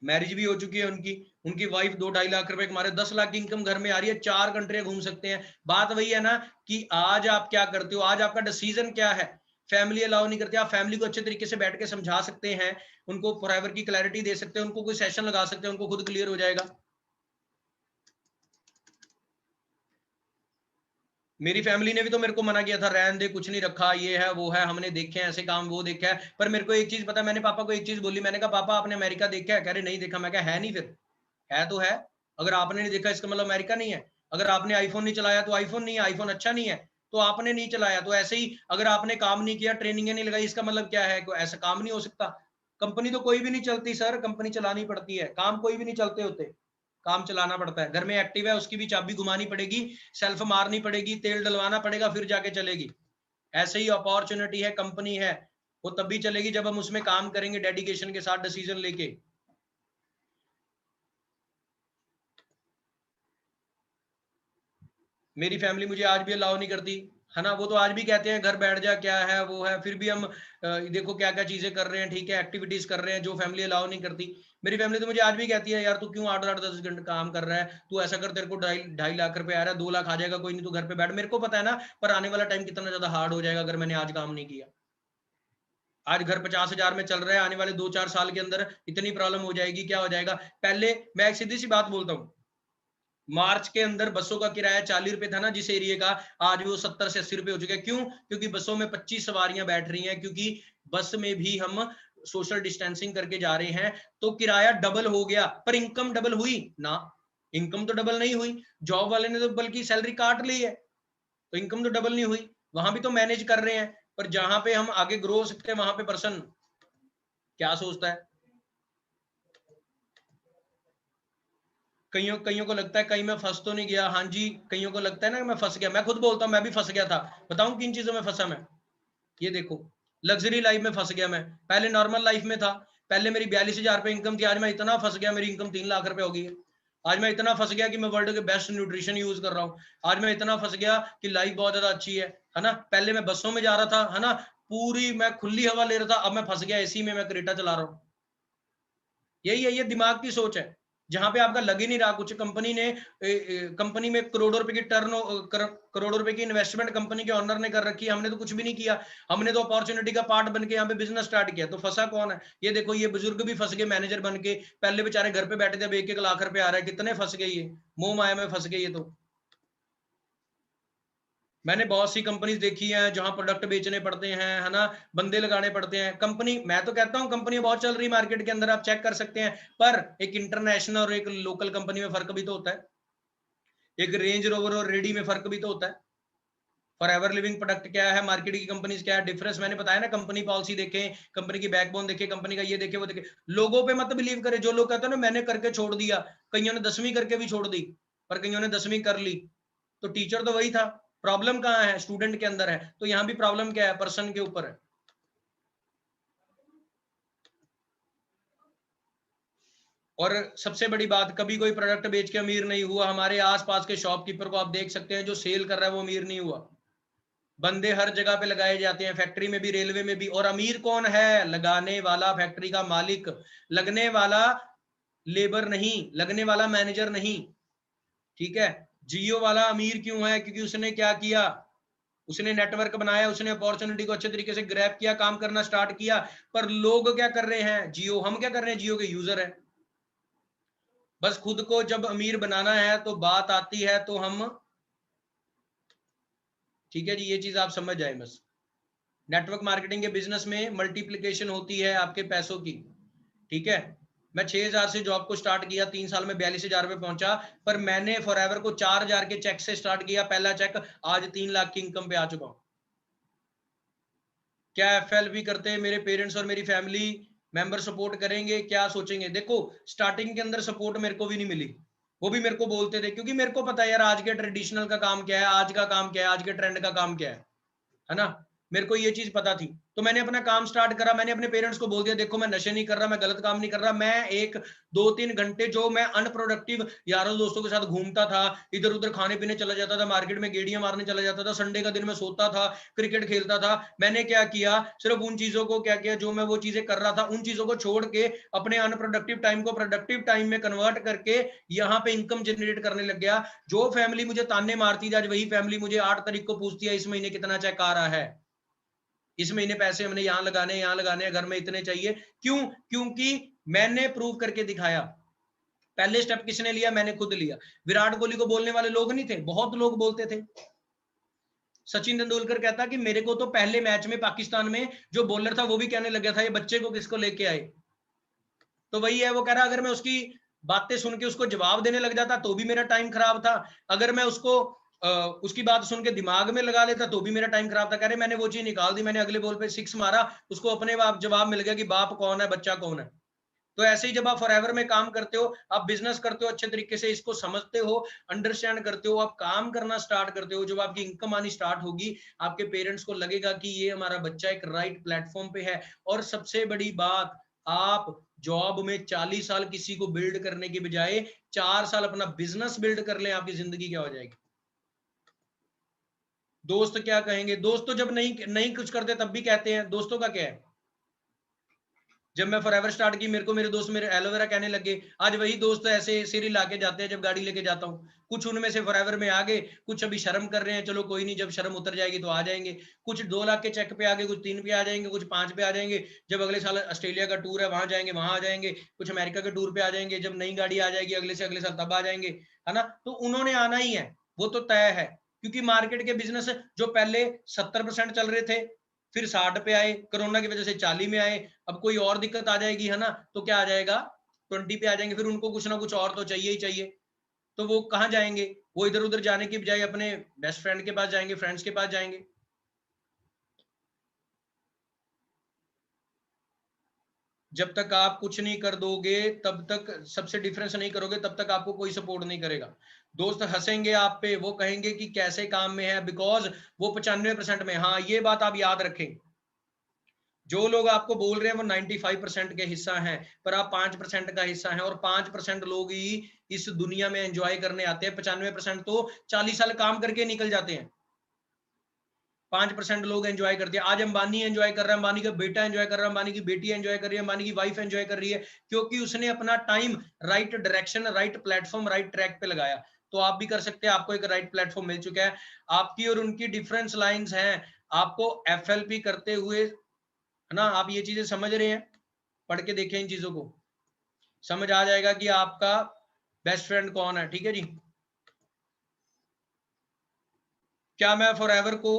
मैरिज भी हो चुकी है उनकी। उनकी वाइफ 2-2.5 लाख रुपए कमा रहे, 10 लाख की इनकम घर में आ रही है, 4 कंट्रियां घूम सकते हैं। बात वही है ना कि आज आप क्या करते हो, आज आपका डिसीजन क्या है। फैमिली अलाउ नहीं करती। आप फैमिली को अच्छे तरीके से बैठ के समझा सकते हैं, उनको फॉरएवर की क्लैरिटी दे सकते हैं, उनको कोई सेशन लगा सकते हैं, उनको खुद क्लियर हो जाएगा। मेरी फैमिली ने भी तो मेरे को मना किया था, रहन दे, कुछ नहीं रखा, ये है वो है, हमने देखे हैं ऐसे काम, वो देखा है। पर मेरे को एक चीज पता है, मैंने पापा को एक चीज बोली, मैंने कहा पापा आपने अमेरिका देखा है? कह रहे नहीं देखा। मैं कहा है नहीं, फिर है तो है। अगर आपने नहीं देखा इसका मतलब अमेरिका नहीं है। अगर आपने आईफोन नहीं चलाया तो आईफोन नहीं है, आईफोन अच्छा नहीं है तो आपने नहीं चलाया। तो ऐसे ही अगर आपने काम नहीं किया, ट्रेनिंग नहीं लगाई, इसका मतलब क्या है? ऐसा काम नहीं हो सकता। कंपनी तो कोई भी नहीं चलती सर, कंपनी चलानी पड़ती है। काम कोई भी नहीं चलते होते, काम चलाना पड़ता है। घर में एक्टिव है, उसकी भी चाबी घुमानी पड़ेगी, सेल्फ मारनी पड़ेगी, तेल डलवाना पड़ेगा, फिर जाके चलेगी। ऐसे ही अपॉर्चुनिटी है, कंपनी है, वो तभी चलेगी जब हम उसमें काम करेंगे डेडिकेशन के साथ, डिसीजन लेके। मेरी फैमिली मुझे आज भी अलाउ नहीं करती, है ना। वो तो आज भी कहते हैं घर बैठ जा, क्या है वो है, फिर भी हम देखो क्या क्या चीजें कर रहे हैं, ठीक है, एक्टिविटीज कर रहे हैं जो फैमिली अलाउ नहीं करती। मेरी फैमिली तो मुझे आज भी कहती है यार तू क्यों 8-8 10 घंटे काम कर रहा है, तू ऐसा कर, तेरे को 2.5 लाख रुपए आ रहा है, 2 लाख आ जाएगा, कोई नहीं, तू घर पे बैठ। मेरे को पता है ना, पर आने वाला टाइम कितना ज्यादा हार्ड हो जाएगा अगर मैंने आज काम नहीं किया। आज घर 50,000 में चल रहा है, आने वाले 2-4 साल के अंदर इतनी प्रॉब्लम हो जाएगी, क्या हो जाएगा। पहले मैं एक सीधी सी बात बोलता हूँ, मार्च के अंदर बसों का किराया 40 रुपए था ना जिस एरिया का, आज वो 70 से 80 रुपए हो चुका है। क्यों? क्योंकि बसों में 25 सवारियां बैठ रही हैं, क्योंकि बस में भी हम सोशल डिस्टेंसिंग करके जा रहे हैं, तो किराया डबल हो गया, पर इनकम डबल हुई ना। इनकम तो डबल नहीं हुई, जॉब वाले ने तो बल्कि सैलरी काट ली है, तो इनकम तो डबल नहीं हुई। वहां भी तो मैनेज कर रहे हैं, पर जहां पे हम आगे ग्रो हो सकते हैं वहां पे पर्सन क्या सोचता है। कईयों कईयों को लगता है कहीं मैं फंस तो नहीं गया। हाँ जी, कईयों को लगता है ना कि मैं फंस गया। मैं खुद बोलता हूँ मैं भी फंस गया था। बताऊं किन चीजों में फंसा मैं? ये देखो, लग्जरी लाइफ में फंस गया मैं। पहले नॉर्मल लाइफ में था, पहले मेरी 42,000 रुपए इनकम थी, आज मैं इतना फंस गया, मेरी इनकम 3 लाख रुपए हो गई है। आज मैं इतना फंस गया कि मैं वर्ल्ड के बेस्ट न्यूट्रिशन यूज कर रहा हूँ। आज मैं इतना फंस गया कि लाइफ बहुत ज्यादा अच्छी है ना। पहले मैं बसों में जा रहा था, है ना, पूरी मैं खुली हवा ले रहा था, अब मैं फंस गया एसी में, मैं क्रेटा चला रहा हूँ। यही है, ये दिमाग की सोच है। जहां पे आपका लग ही नहीं रहा कुछ, कंपनी ने कंपनी में करोड़ों रुपए की करोड़ों रुपए की इन्वेस्टमेंट कंपनी के ओनर ने कर रखी है, हमने तो कुछ भी नहीं किया। हमने तो अपॉर्चुनिटी का पार्ट बन के यहाँ पे बिजनेस स्टार्ट किया, तो फंसा कौन है? ये देखो, ये बुजुर्ग भी फंस गए मैनेजर बन के। पहले बेचारे घर पे बैठे थे, अब 1-1 लाख रुपए आ रहा है, कितने फंस गए ये, मोह माया में फंस गए ये तो। मैंने बहुत सी कंपनीज देखी हैं जहां प्रोडक्ट बेचने पड़ते हैं, है ना, बंदे लगाने पड़ते हैं। कंपनी, मैं तो कहता हूं कंपनी बहुत चल रही मार्केट के अंदर, आप चेक कर सकते हैं। पर एक इंटरनेशनल और एक लोकल कंपनी में फर्क भी तो होता है। एक रेंज रोवर और रेडी में फर्क भी तो होता है। फॉर एवर लिविंग प्रोडक्ट क्या है, मार्केट की कंपनीज क्या है, डिफरेंस मैंने बताया ना। कंपनी पॉलिसी देखें, कंपनी की बैकबोन देखें, कंपनी का ये देखें वो देखें। लोगों पे मत बिलीव करें। जो लोग कहते हैं ना मैंने करके छोड़ दिया, कईयों ने 10वीं करके भी छोड़ दी, पर कईयों ने 10वीं कर ली, तो टीचर तो वही था। प्रॉब्लम कहाँ है? स्टूडेंट के अंदर है। तो यहाँ भी प्रॉब्लम क्या है? पर्सन के ऊपर है। और सबसे बड़ी बात, कभी कोई प्रोडक्ट बेच के अमीर नहीं हुआ। हमारे आसपास के शॉपकीपर को आप देख सकते हैं, जो सेल कर रहा है वो अमीर नहीं हुआ। बंदे हर जगह पे लगाए जाते हैं, फैक्ट्री में भी, रेलवे में भी। और अमीर कौन है? लगाने वाला, फैक्ट्री का मालिक। लगने वाला लेबर नहीं, लगने वाला मैनेजर नहीं। ठीक है। जियो वाला अमीर क्यों है? क्योंकि उसने क्या किया? उसने नेटवर्क बनाया, उसने अपॉर्चुनिटी को अच्छे तरीके से ग्रैब किया, काम करना स्टार्ट किया। पर लोग क्या कर रहे हैं? जियो, हम क्या कर रहे हैं? जियो के यूजर है। बस खुद को जब अमीर बनाना है तो बात आती है तो हम, ठीक है जी, ये चीज आप समझ जाए बस। नेटवर्क मार्केटिंग के बिजनेस में मल्टीप्लिकेशन होती है आपके पैसों की। ठीक है। मैं 6,000 से जॉब को स्टार्ट किया, 3 साल में 42,000 पे पहुंचा। पर मैंने फॉरएवर को 4,000 के चेक से स्टार्ट किया, पहला चेक, आज 3 लाख की इनकम पे आ चुका हूं। क्या एफएल भी करते हैं मेरे पेरेंट्स और मेरी फैमिली मेंबर सपोर्ट करेंगे? क्या सोचेंगे? देखो, स्टार्टिंग के अंदर सपोर्ट मेरे को भी नहीं मिली। वो भी मेरे को बोलते थे, क्योंकि मेरे को पता है यार आज के ट्रेडिशनल का काम क्या है, आज का काम क्या है, आज के ट्रेंड का काम क्या है ना। मेरे को ये चीज पता थी, तो मैंने अपना काम स्टार्ट करा। मैंने अपने पेरेंट्स को बोल दिया देखो मैं नशे नहीं कर रहा, मैं गलत काम नहीं कर रहा। मैं एक 2-3 घंटे जो मैं अनप्रोडक्टिव यारों दोस्तों के साथ घूमता था, इधर उधर खाने पीने चला जाता था, मार्केट में गेड़ियां मारने चला जाता था, संडे का दिन में सोता था, क्रिकेट खेलता था। मैंने क्या किया? सिर्फ उन चीजों को क्या किया जो मैं वो चीजें कर रहा था, उन चीजों को छोड़ के अपने अनप्रोडक्टिव टाइम को प्रोडक्टिव टाइम में कन्वर्ट करके यहाँ पे इनकम जनरेट करने लग गया। जो फैमिली मुझे ताने मारती थी, आज वही फैमिली मुझे 8 तारीख को पूछती है इस महीने कितना चेक आ रहा है। इस महीने पैसे हमने यहाँ लगाने हैं, घर में इतने चाहिए। क्यों? क्योंकि मैंने प्रूव करके दिखाया। पहले स्टेप किसने लिया? मैंने खुद लिया। विराट कोहली को बोलने वाले लोग नहीं थे, बहुत लोग बोलते थे। सचिन तेंदुलकर कहता कि मेरे को तो पहले मैच में पाकिस्तान में जो बॉलर था वो भी कहने लग गया था, ये बच्चे को किसको लेके आए। तो वही है, वो कह रहा अगर मैं उसकी बातें सुन के उसको जवाब देने लग जाता तो भी मेरा टाइम खराब था, अगर मैं उसको उसकी बात सुन के दिमाग में लगा लेता तो भी मेरा टाइम खराब था। कह रहे मैंने वो चीज निकाल दी, मैंने अगले बॉल पे 6 मारा, उसको अपने बाप जवाब मिल गया कि बाप कौन है, बच्चा कौन है। तो ऐसे ही जब आप फॉरएवर में काम करते हो, आप बिजनेस करते हो अच्छे तरीके से, इसको समझते हो, अंडरस्टैंड करते हो, आप काम करना स्टार्ट करते हो, जब आपकी इनकम आनी स्टार्ट होगी, आपके पेरेंट्स को लगेगा कि ये हमारा बच्चा एक राइट प्लेटफॉर्म पे है। और सबसे बड़ी बात, आप जॉब में 40 साल किसी को बिल्ड करने की बजाय 4 साल अपना बिजनेस बिल्ड कर लें, आपकी जिंदगी क्या हो जाएगी। दोस्त क्या कहेंगे? दोस्त तो जब नहीं कुछ करते तब भी कहते हैं, दोस्तों का क्या है। जब मैं फॉरएवर स्टार्ट की, मेरे को मेरे दोस्त मेरे एलोवेरा कहने लगे, आज वही दोस्त ऐसे सिर हिला के जाते हैं जब गाड़ी लेके जाता हूँ। कुछ उनमें से फॉरएवर में आ गए, कुछ अभी शर्म कर रहे हैं, चलो कोई नहीं, जब शर्म उतर जाएगी तो आ जाएंगे। कुछ 2 लाख के चेक पे आ गए, कुछ 3 पे आ जाएंगे, कुछ 5 पे आ जाएंगे, जब अगले साल ऑस्ट्रेलिया का टूर है वहां जाएंगे, वहां आ जाएंगे। कुछ अमेरिका के टूर पे आ जाएंगे, जब नई गाड़ी आ जाएगी अगले से अगले साल तब आ जाएंगे, है ना। तो उन्होंने आना ही है, वो तो तय है। क्योंकि मार्केट के बिजनेस जो पहले 70% चल रहे थे, फिर 60 पे आए, कोरोना की वजह से 40 में आए, अब कोई और दिक्कत आ जाएगी, है ना, तो क्या आ जाएगा, 20 पे आ जाएंगे। फिर उनको कुछ ना कुछ और तो चाहिए ही चाहिए, तो वो कहाँ जाएंगे? वो इधर उधर जाने की बजाय अपने बेस्ट फ्रेंड के पास जाएंगे, फ्रेंड्स के पास जाएंगे। जब तक आप कुछ नहीं कर दोगे, तब तक सबसे डिफरेंस नहीं करोगे, तब तक आपको कोई सपोर्ट नहीं करेगा। दोस्त हंसेंगे आप पे, वो कहेंगे कि कैसे काम में है, बिकॉज वो 95% में। हाँ, ये बात आप याद रखें, जो लोग आपको बोल रहे हैं वो 95% के हिस्सा हैं, पर आप 5% का हिस्सा हैं। और 5% लोग ही इस दुनिया में एंजॉय करने आते हैं, 95% तो 40 साल काम करके निकल जाते हैं। 5% लोग एंजॉय करते हैं। आज अंबानी एंजॉय कर रहा है, अंबानी का बेटा एंजॉय कर रहा है, अंबानी की बेटी एंजॉय कर रही है, अंबानी की वाइफ एंजॉय कर रही है, क्योंकि उसने अपना time right direction, right platform, right track पे लगाया। तो आप भी कर सकते हैं, आपको एक राइट प्लेटफॉर्म मिल चुका है। आपकी और उनकी डिफरेंस लाइंस हैं। आपको एफएलपी करते हुए, है ना, आप ये चीजें समझ रहे हैं, पढ़ के देखें इन चीजों को, समझ आ जाएगा कि आपका बेस्ट फ्रेंड कौन है। ठीक है जी। क्या मैं फॉरएवर को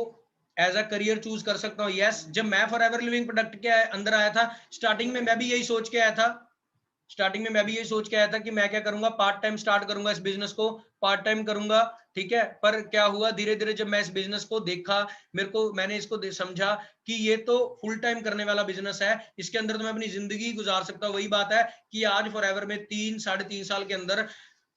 एज अ करियर चूज कर सकता हूँ? यस। जब मैं फॉरएवर लिविंग प्रोडक्ट के अंदर आया था, स्टार्टिंग में मैं भी यही सोच के आया था, स्टार्टिंग में मैं भी यही सोच के आया था कि मैं क्या करूंगा, पार्ट टाइम स्टार्ट करूंगा, इस बिजनेस को पार्ट टाइम करूंगा। ठीक है, पर क्या हुआ, धीरे धीरे जब मैं इस बिजनेस को देखा, मैंने इसको समझा कि ये तो फुल टाइम करने वाला बिजनेस है, इसके अंदर तो मैं अपनी जिंदगी गुजार सकता हूँ। वही बात है कि आज फॉरएवर में 3-3.5 साल के अंदर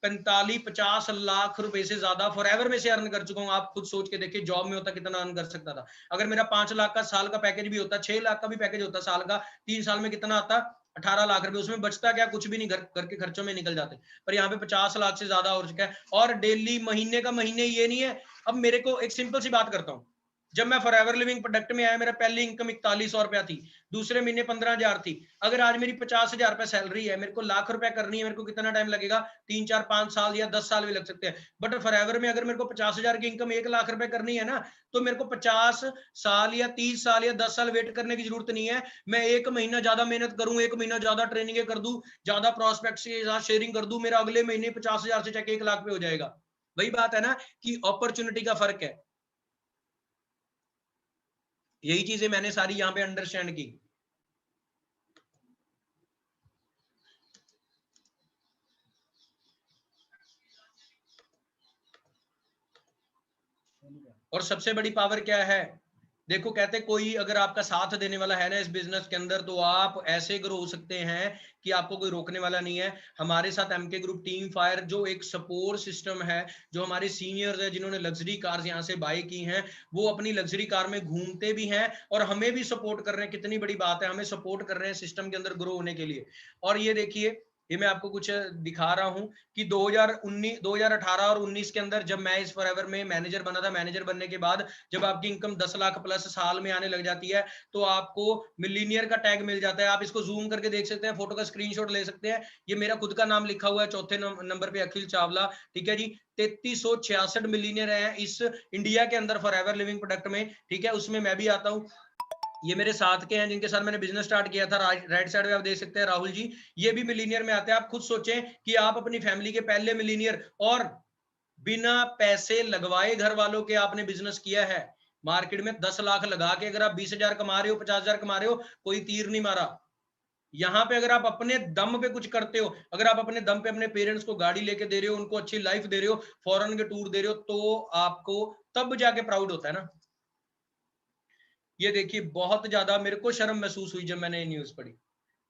45-50 लाख रुपए से ज्यादा फॉरएवर में से अर्न कर चुका हूँ। आप खुद सोच के देखिए, जॉब में होता कितना अर्न कर सकता था। अगर मेरा 5 लाख का साल का पैकेज भी होता, 6 लाख का भी पैकेज होता साल का, 3 साल में कितना आता, 18 लाख रुपए। उसमें बचता क्या, कुछ भी नहीं, घर के खर्चों में निकल जाते। पर यहाँ पे 50 लाख से ज्यादा हो चुका है, और डेली, महीने का महीने। ये नहीं है, अब मेरे को एक सिंपल सी बात करता हूँ, जब मैं फॉरएवर लिविंग प्रोडक्ट में आया, मेरा पहली इनकम 4100 रुपया थी, दूसरे महीने 15,000 थी। अगर आज मेरी 50,000 रुपया सैलरी है, मेरे को लाख रुपया करनी है, मेरे को कितना टाइम लगेगा, 3-4-5 साल या 10 साल भी लग सकते हैं। बट फॉरएवर में अगर मेरे को 50,000 की इनकम 1 लाख रुपए करनी है ना, तो मेरे को 50 साल या 30 साल या 10 साल वेट करने की जरूरत नहीं है। मैं 1 महीना ज्यादा मेहनत करूं, 1 महीना ज्यादा ट्रेनिंग कर दूं, ज्यादा प्रोस्पेक्ट के साथ शेयरिंग कर दूं, मेरा अगले महीने 50,000 से चेक 1 लाख पे हो जाएगा। वही बात है ना कि अपॉर्चुनिटी का फर्क है। यही चीजें मैंने सारी यहाँ पे अंडरस्टैंड की। और सबसे बड़ी पावर क्या है, देखो, कहते कोई अगर आपका साथ देने वाला है ना इस बिजनेस के अंदर, तो आप ऐसे ग्रो हो सकते हैं कि आपको कोई रोकने वाला नहीं है। हमारे साथ एमके ग्रुप टीम फायर जो एक सपोर्ट सिस्टम है, जो हमारे सीनियर्स है जिन्होंने लग्जरी कार्स यहाँ से बाय की हैं, वो अपनी लग्जरी कार में घूमते भी हैं और हमें भी सपोर्ट कर रहे हैं। कितनी बड़ी बात है, हमें सपोर्ट कर रहे हैं सिस्टम के अंदर ग्रो होने के लिए। और ये देखिए, ये मैं आपको कुछ दिखा रहा हूं कि 2019, 2018 और 19 के अंदर जब मैं इस फॉरएवर में मैनेजर बना था, मैनेजर बनने के बाद जब आपकी इनकम 10 लाख प्लस साल में आने लग जाती है, तो आपको मिलीनियर का टैग मिल जाता है। आप इसको जूम करके देख सकते हैं, फोटो का स्क्रीनशॉट ले सकते हैं। ये मेरा खुद का नाम लिखा हुआ है, चौथे नंबर पे अखिल चावला। ठीक है जी। 3366 मिलीनियर है इस इंडिया के अंदर फॉरएवर लिविंग प्रोडक्ट में। ठीक है, उसमें मैं भी आता हूँ। ये मेरे साथ के हैं जिनके साथ मैंने बिजनेस स्टार्ट किया था, राइट साइड में आप देख सकते हैं राहुल जी, ये भी मिलीनियर में आते हैं। आप खुद सोचें कि आप अपनी फैमिली के पहले मिलीनियर और बिना पैसे लगवाए घर वालों के आपने बिजनेस किया है। मार्केट में 10 लाख लगा के अगर आप 20,000 कमा रहे हो, 50,000 कमा रहे हो, कोई तीर नहीं मारा। यहाँ पे अगर आप अपने दम पे कुछ करते हो, अगर आप अपने दम पे अपने पेरेंट्स को गाड़ी लेके दे रहे हो, उनको अच्छी लाइफ दे रहे हो, फॉरेन के टूर दे रहे हो, तो आपको तब जाके प्राउड होता है ना। ये देखिए बहुत ज्यादा मेरे को शर्म महसूस हुई जब मैंने ये न्यूज पढ़ी।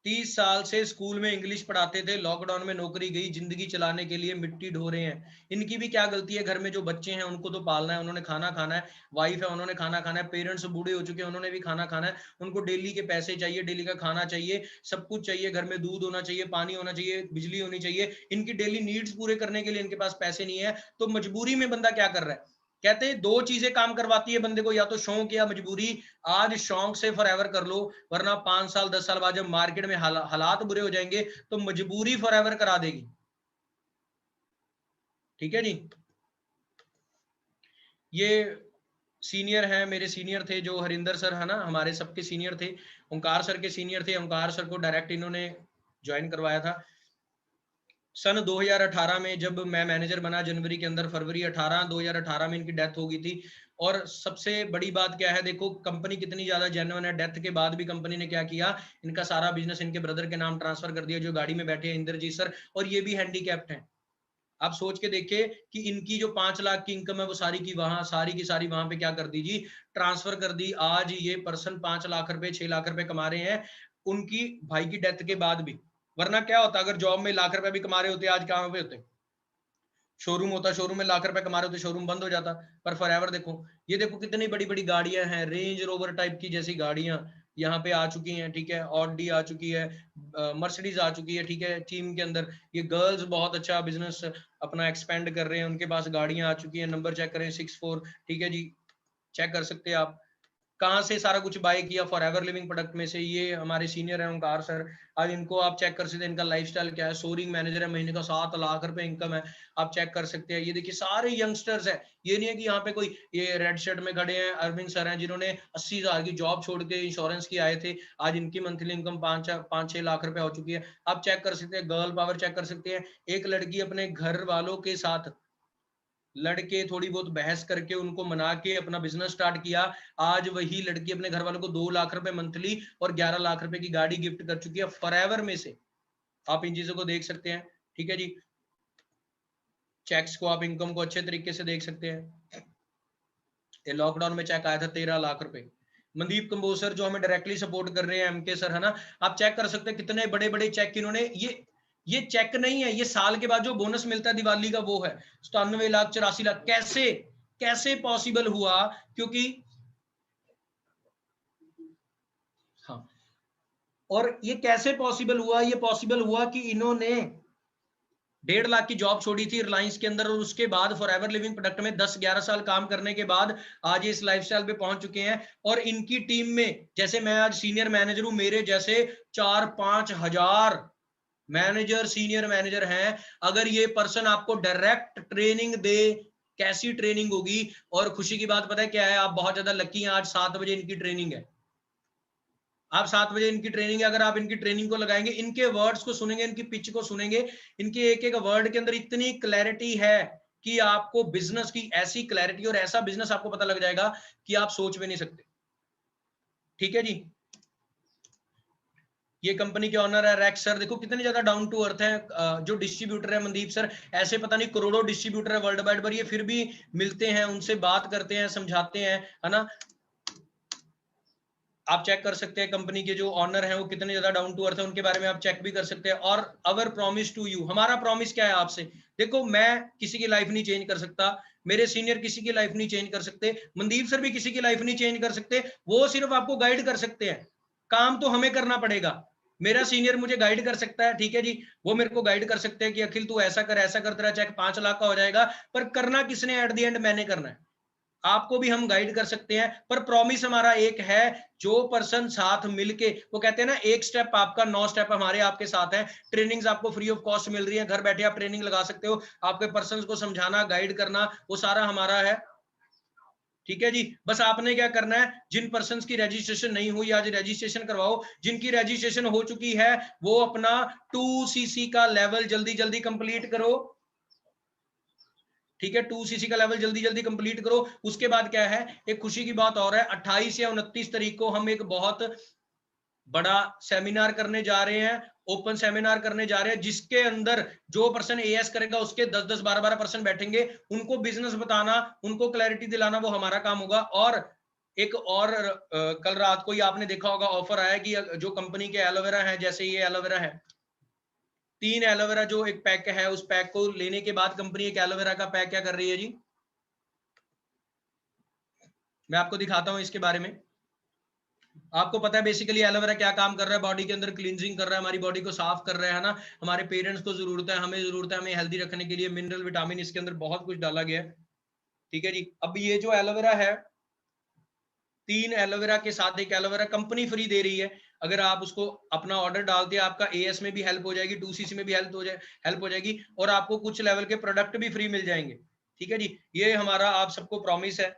30 साल से स्कूल में इंग्लिश पढ़ाते थे, लॉकडाउन में नौकरी गई, जिंदगी चलाने के लिए मिट्टी ढो रहे हैं। इनकी भी क्या गलती है? घर में जो बच्चे हैं उनको तो पालना है, उन्होंने खाना खाना है, वाइफ है उन्होंने खाना खाना है, पेरेंट्स बूढ़े हो चुके हैं उन्होंने भी खाना खाना है, उनको डेली के पैसे चाहिए, डेली का खाना चाहिए, सब कुछ चाहिए, घर में दूध होना चाहिए, पानी होना चाहिए, बिजली होनी चाहिए, इनकी डेली नीड्स पूरे करने के लिए इनके पास पैसे नहीं है। तो मजबूरी में बंदा क्या कर रहा है? कहते हैं दो चीजें काम करवाती है बंदे को, या तो शौक या मजबूरी। आज शौक से फॉरएवर कर लो, वरना 5 साल 10 साल बाद जब मार्केट में हालात बुरे हो जाएंगे तो मजबूरी फॉरएवर करा देगी। ठीक है जी। ये सीनियर हैं, मेरे सीनियर थे जो हरिंदर सर है ना, हमारे सबके सीनियर थे, ओंकार सर के सीनियर थे। ओंकार सर को डायरेक्ट इन्होंने ज्वाइन करवाया था सन 2018 में। जब मैं मैनेजर बना जनवरी के अंदर, फरवरी 2018 में इनकी डेथ हो गई थी। और सबसे बड़ी बात क्या है, देखो कंपनी कितनी ज्यादा जेन्युइन है। डेथ के बाद भी कंपनी ने क्या किया, इनका सारा बिजनेस इनके ब्रदर के नाम ट्रांसफर कर दिया, जो गाड़ी में बैठे हैं इंद्रजीत सर, और ये भी हैंडीकैप्ड हैं। आप सोच के देखिए कि इनकी जो 5 लाख की इनकम है वो सारी की सारी वहां पे क्या कर दी जी, ट्रांसफर कर दी। आज ये पर्सन 5 लाख रुपए 6 लाख रुपए कमा रहे हैं उनकी भाई की डेथ के बाद भी। वरना क्या होता, अगर जॉब में लाख रुपए भी कमा रहे होते आज कहां पे होते? शोरूम होता, शोरूम में लाख रुपए कमा रहे होते, शोरूम बंद हो जाता। पर फॉरएवर देखो, ये देखो कितनी बड़ी बड़ी गाड़ियां हैं, रेंज रोवर टाइप की जैसी गाड़ियां यहाँ पे आ चुकी हैं। ठीक है, ऑडी आ चुकी है, मर्सिडीज आ चुकी है। ठीक है, टीम के अंदर ये गर्ल्स बहुत अच्छा बिजनेस अपना एक्सपेंड कर रहे हैं, उनके पास गाड़ियां आ चुकी हैं। नंबर चेक करें 64, ठीक है जी, चेक कर सकते हैं आप। कहाँ से सारा कुछ बाय किया? फॉरएवर लिविंग प्रोडक्ट में से। ये हमारे सीनियर हैं ओंकार सर, आज इनको आप चेक कर सकते हैं, इनका लाइफस्टाइल क्या है। सोरिंग मैनेजर है, महीने का 7 लाख रुपए इनकम है, आप चेक कर सकते हैं। ये देखिए सारे यंगस्टर्स है, ये नहीं है कि यहाँ पे कोई ये रेड शर्ट में खड़े हैं अरविंद सर हैं जिन्होंने 80,000 की जॉब छोड़ के इंश्योरेंस की आए थे, आज इनकी मंथली इनकम 5-6 लाख रुपए हो चुकी है। आप चेक कर सकते हैं, गर्ल पावर चेक कर सकते हैं। एक लड़की अपने घर वालों के साथ लड़के थोड़ी बहुत बहस करके उनको मना के अपना बिजनेस स्टार्ट किया। आज वही लड़की अपने घर वालों को 2 लाख रुपए मंथली और 11 लाख रुपए की गाड़ी गिफ्ट कर चुकी है फॉरएवर में से। आप इन चीजों को देख सकते हैं। ठीक है जी, चेक्स को आप इनकम को अच्छे तरीके से देख सकते हैं। ये लॉकडाउन में चेक आया था 13 लाख रुपए। मनदीप कंबोज सर जो हमें डायरेक्टली सपोर्ट कर रहे हैं, एमके सर है ना, आप चेक कर सकते हैं कितने बड़े बड़े चेक इन्होंने। ये चेक नहीं है, ये साल के बाद जो बोनस मिलता है दिवाली का वो है 97 लाख 84 लाख। कैसे कैसे पॉसिबल हुआ? क्योंकि हाँ, और ये कैसे पॉसिबल हुआ? ये पॉसिबल हुआ कि इन्होंने 1.5 लाख की जॉब छोड़ी थी रिलायंस के अंदर, और उसके बाद फॉरएवर लिविंग प्रोडक्ट में 10-11 साल काम करने के बाद आज ये इस लाइफस्टाइल पे पहुंच चुके हैं। और इनकी टीम में, जैसे मैं आज सीनियर मैनेजर हूं, मेरे जैसे 4-5 हजार मैनेजर सीनियर मैनेजर हैं। अगर ये पर्सन आपको डायरेक्ट ट्रेनिंग दे, कैसी ट्रेनिंग होगी? और खुशी की बात पता है क्या है, आप बहुत ज्यादा लकी हैं, आज 7 बजे इनकी ट्रेनिंग है। आप 7 बजे इनकी ट्रेनिंग है, अगर आप इनकी ट्रेनिंग को लगाएंगे, इनके वर्ड्स को सुनेंगे, इनकी पिच को सुनेंगे, इनके एक एक वर्ड के अंदर इतनी क्लैरिटी है कि आपको बिजनेस की ऐसी क्लैरिटी और ऐसा बिजनेस आपको पता लग जाएगा कि आप सोच भी नहीं सकते। ठीक है जी, ये कंपनी के ऑनर है रैक्स सर, देखो कितने ज्यादा डाउन टू अर्थ है। जो डिस्ट्रीब्यूटर है मनदीप सर, ऐसे पता नहीं करोड़ों डिस्ट्रीब्यूटर है वर्ल्ड वाइड, पर ये फिर भी मिलते हैं, उनसे बात करते हैं, समझाते हैं, है ना। आप चेक कर सकते हैं कंपनी के जो ऑनर हैं वो कितने ज्यादा डाउन टू अर्थ है, उनके बारे में आप चेक भी कर सकते हैं। और अवर प्रॉमिस टू यू, हमारा प्रॉमिस क्या है आपसे? देखो मैं किसी की लाइफ नहीं चेंज कर सकता, मेरे सीनियर किसी की लाइफ नहीं चेंज कर सकते, मनदीप सर भी किसी की लाइफ नहीं चेंज कर सकते, वो सिर्फ आपको गाइड कर सकते हैं। काम तो हमें करना पड़ेगा। मेरा सीनियर मुझे गाइड कर सकता है, ठीक है जी, वो मेरे को गाइड कर सकते हैं कि अखिल तू ऐसा कर ऐसा कर, तेरा चेक 5 लाख का हो जाएगा। पर करना किसने? एट द एंड मैंने करना है। आपको भी हम गाइड कर सकते हैं, पर प्रॉमिस हमारा एक है, जो पर्सन साथ मिलके, वो कहते हैं ना, एक स्टेप आपका 9 स्टेप हमारे आपके साथ है। ट्रेनिंग्स आपको फ्री ऑफ कॉस्ट मिल रही है, घर बैठे आप ट्रेनिंग लगा सकते हो, आपके पर्सन को समझाना गाइड करना वो सारा हमारा है। ठीक है जी। बस आपने क्या करना है, जिन पर्सन की रजिस्ट्रेशन नहीं हुई आज रजिस्ट्रेशन करवाओ, जिनकी रजिस्ट्रेशन हो चुकी है वो अपना 2cc का लेवल जल्दी जल्दी कंप्लीट करो। ठीक है, 2cc का लेवल जल्दी जल्दी कंप्लीट करो। उसके बाद क्या है, एक खुशी की बात और है, 28 या 29 तारीख को हम एक बहुत बड़ा सेमिनार करने जा रहे हैं, ओपन सेमिनार करने जा रहे हैं, जिसके अंदर जो पर्सन एएस करेगा उसके 10-10 12-12 पर्सन बैठेंगे, उनको बिजनेस बताना, उनको क्लैरिटी दिलाना, वो हमारा काम होगा। और एक और कल रात को ही आपने देखा होगा ऑफर आया कि जो कंपनी के एलोवेरा है, जैसे ये एलोवेरा है, 3 एलोवेरा जो एक पैक है, उस पैक को लेने के बाद कंपनी एक एलोवेरा का पैक क्या कर रही है जी, मैं आपको दिखाता हूं इसके बारे में। आपको पता है बेसिकली एलोवेरा क्या काम कर रहा है, बॉडी के अंदर क्लींजिंग कर रहा है, हमारी बॉडी को साफ कर रहा है ना। हमारे पेरेंट्स को जरूरत है, हमें जरूरत है, हमें हेल्दी रखने के लिए मिनरल विटामिन इसके अंदर बहुत कुछ डाला गया है। ठीक है जी। अब ये जो एलोवेरा है, 3 एलोवेरा के साथ एक एलोवेरा कंपनी फ्री दे रही है। अगर आप उसको अपना ऑर्डर डालते हैं, आपका एएस में भी हेल्प हो जाएगी, 2cc में भी हेल्प हो जाएगी, और आपको कुछ लेवल के प्रोडक्ट भी फ्री मिल जाएंगे। ठीक है जी, ये हमारा आप सबको प्रॉमिस है।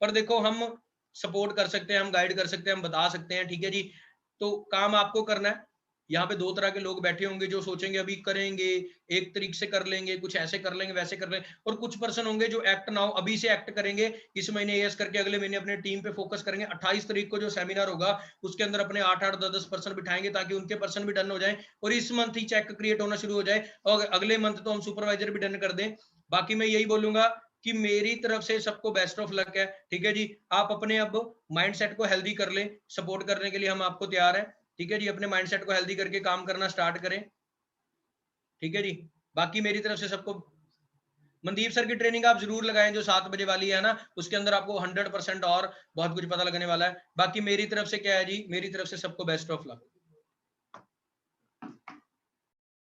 पर देखो, हम सपोर्ट कर सकते हैं, हम गाइड कर सकते हैं, हम बता सकते हैं। ठीक है जी, तो काम आपको करना है। यहाँ पे 2 तरह के लोग बैठे होंगे जो सोचेंगे अभी करेंगे, एक तरीके से कर लेंगे, कुछ ऐसे कर लेंगे, वैसे कर लेंगे, और कुछ पर्सन होंगे जो एक्ट नाउ अभी से एक्ट करेंगे, इस महीने एएस करके अगले महीने अपने टीम पे फोकस करेंगे। 28 तारीख को जो सेमिनार होगा उसके अंदर अपने 8-8 10-10 पर्सन बिठाएंगे ताकि उनके पर्सन भी डन हो जाए, और इस मंथ ही चेक क्रिएट होना शुरू हो जाए, और अगले मंथ तो हम सुपरवाइजर भी डन कर दें। बाकी मैं यही बोलूंगा कि मेरी तरफ से सबको बेस्ट ऑफ लक है। ठीक है जी, आप अपने अब माइंडसेट को हेल्दी कर लें, सपोर्ट करने के लिए हम आपको तैयार हैं। ठीक है जी, अपने माइंडसेट को हेल्दी करके काम करना स्टार्ट करें। ठीक है जी, बाकी मेरी तरफ से सबको, मनदीप सर की ट्रेनिंग आप जरूर लगाएं जो 7 बजे वाली है ना, उसके अंदर आपको 100% और बहुत कुछ पता लगने वाला है। बाकी मेरी तरफ से क्या है जी, मेरी तरफ से सबको बेस्ट ऑफ लक।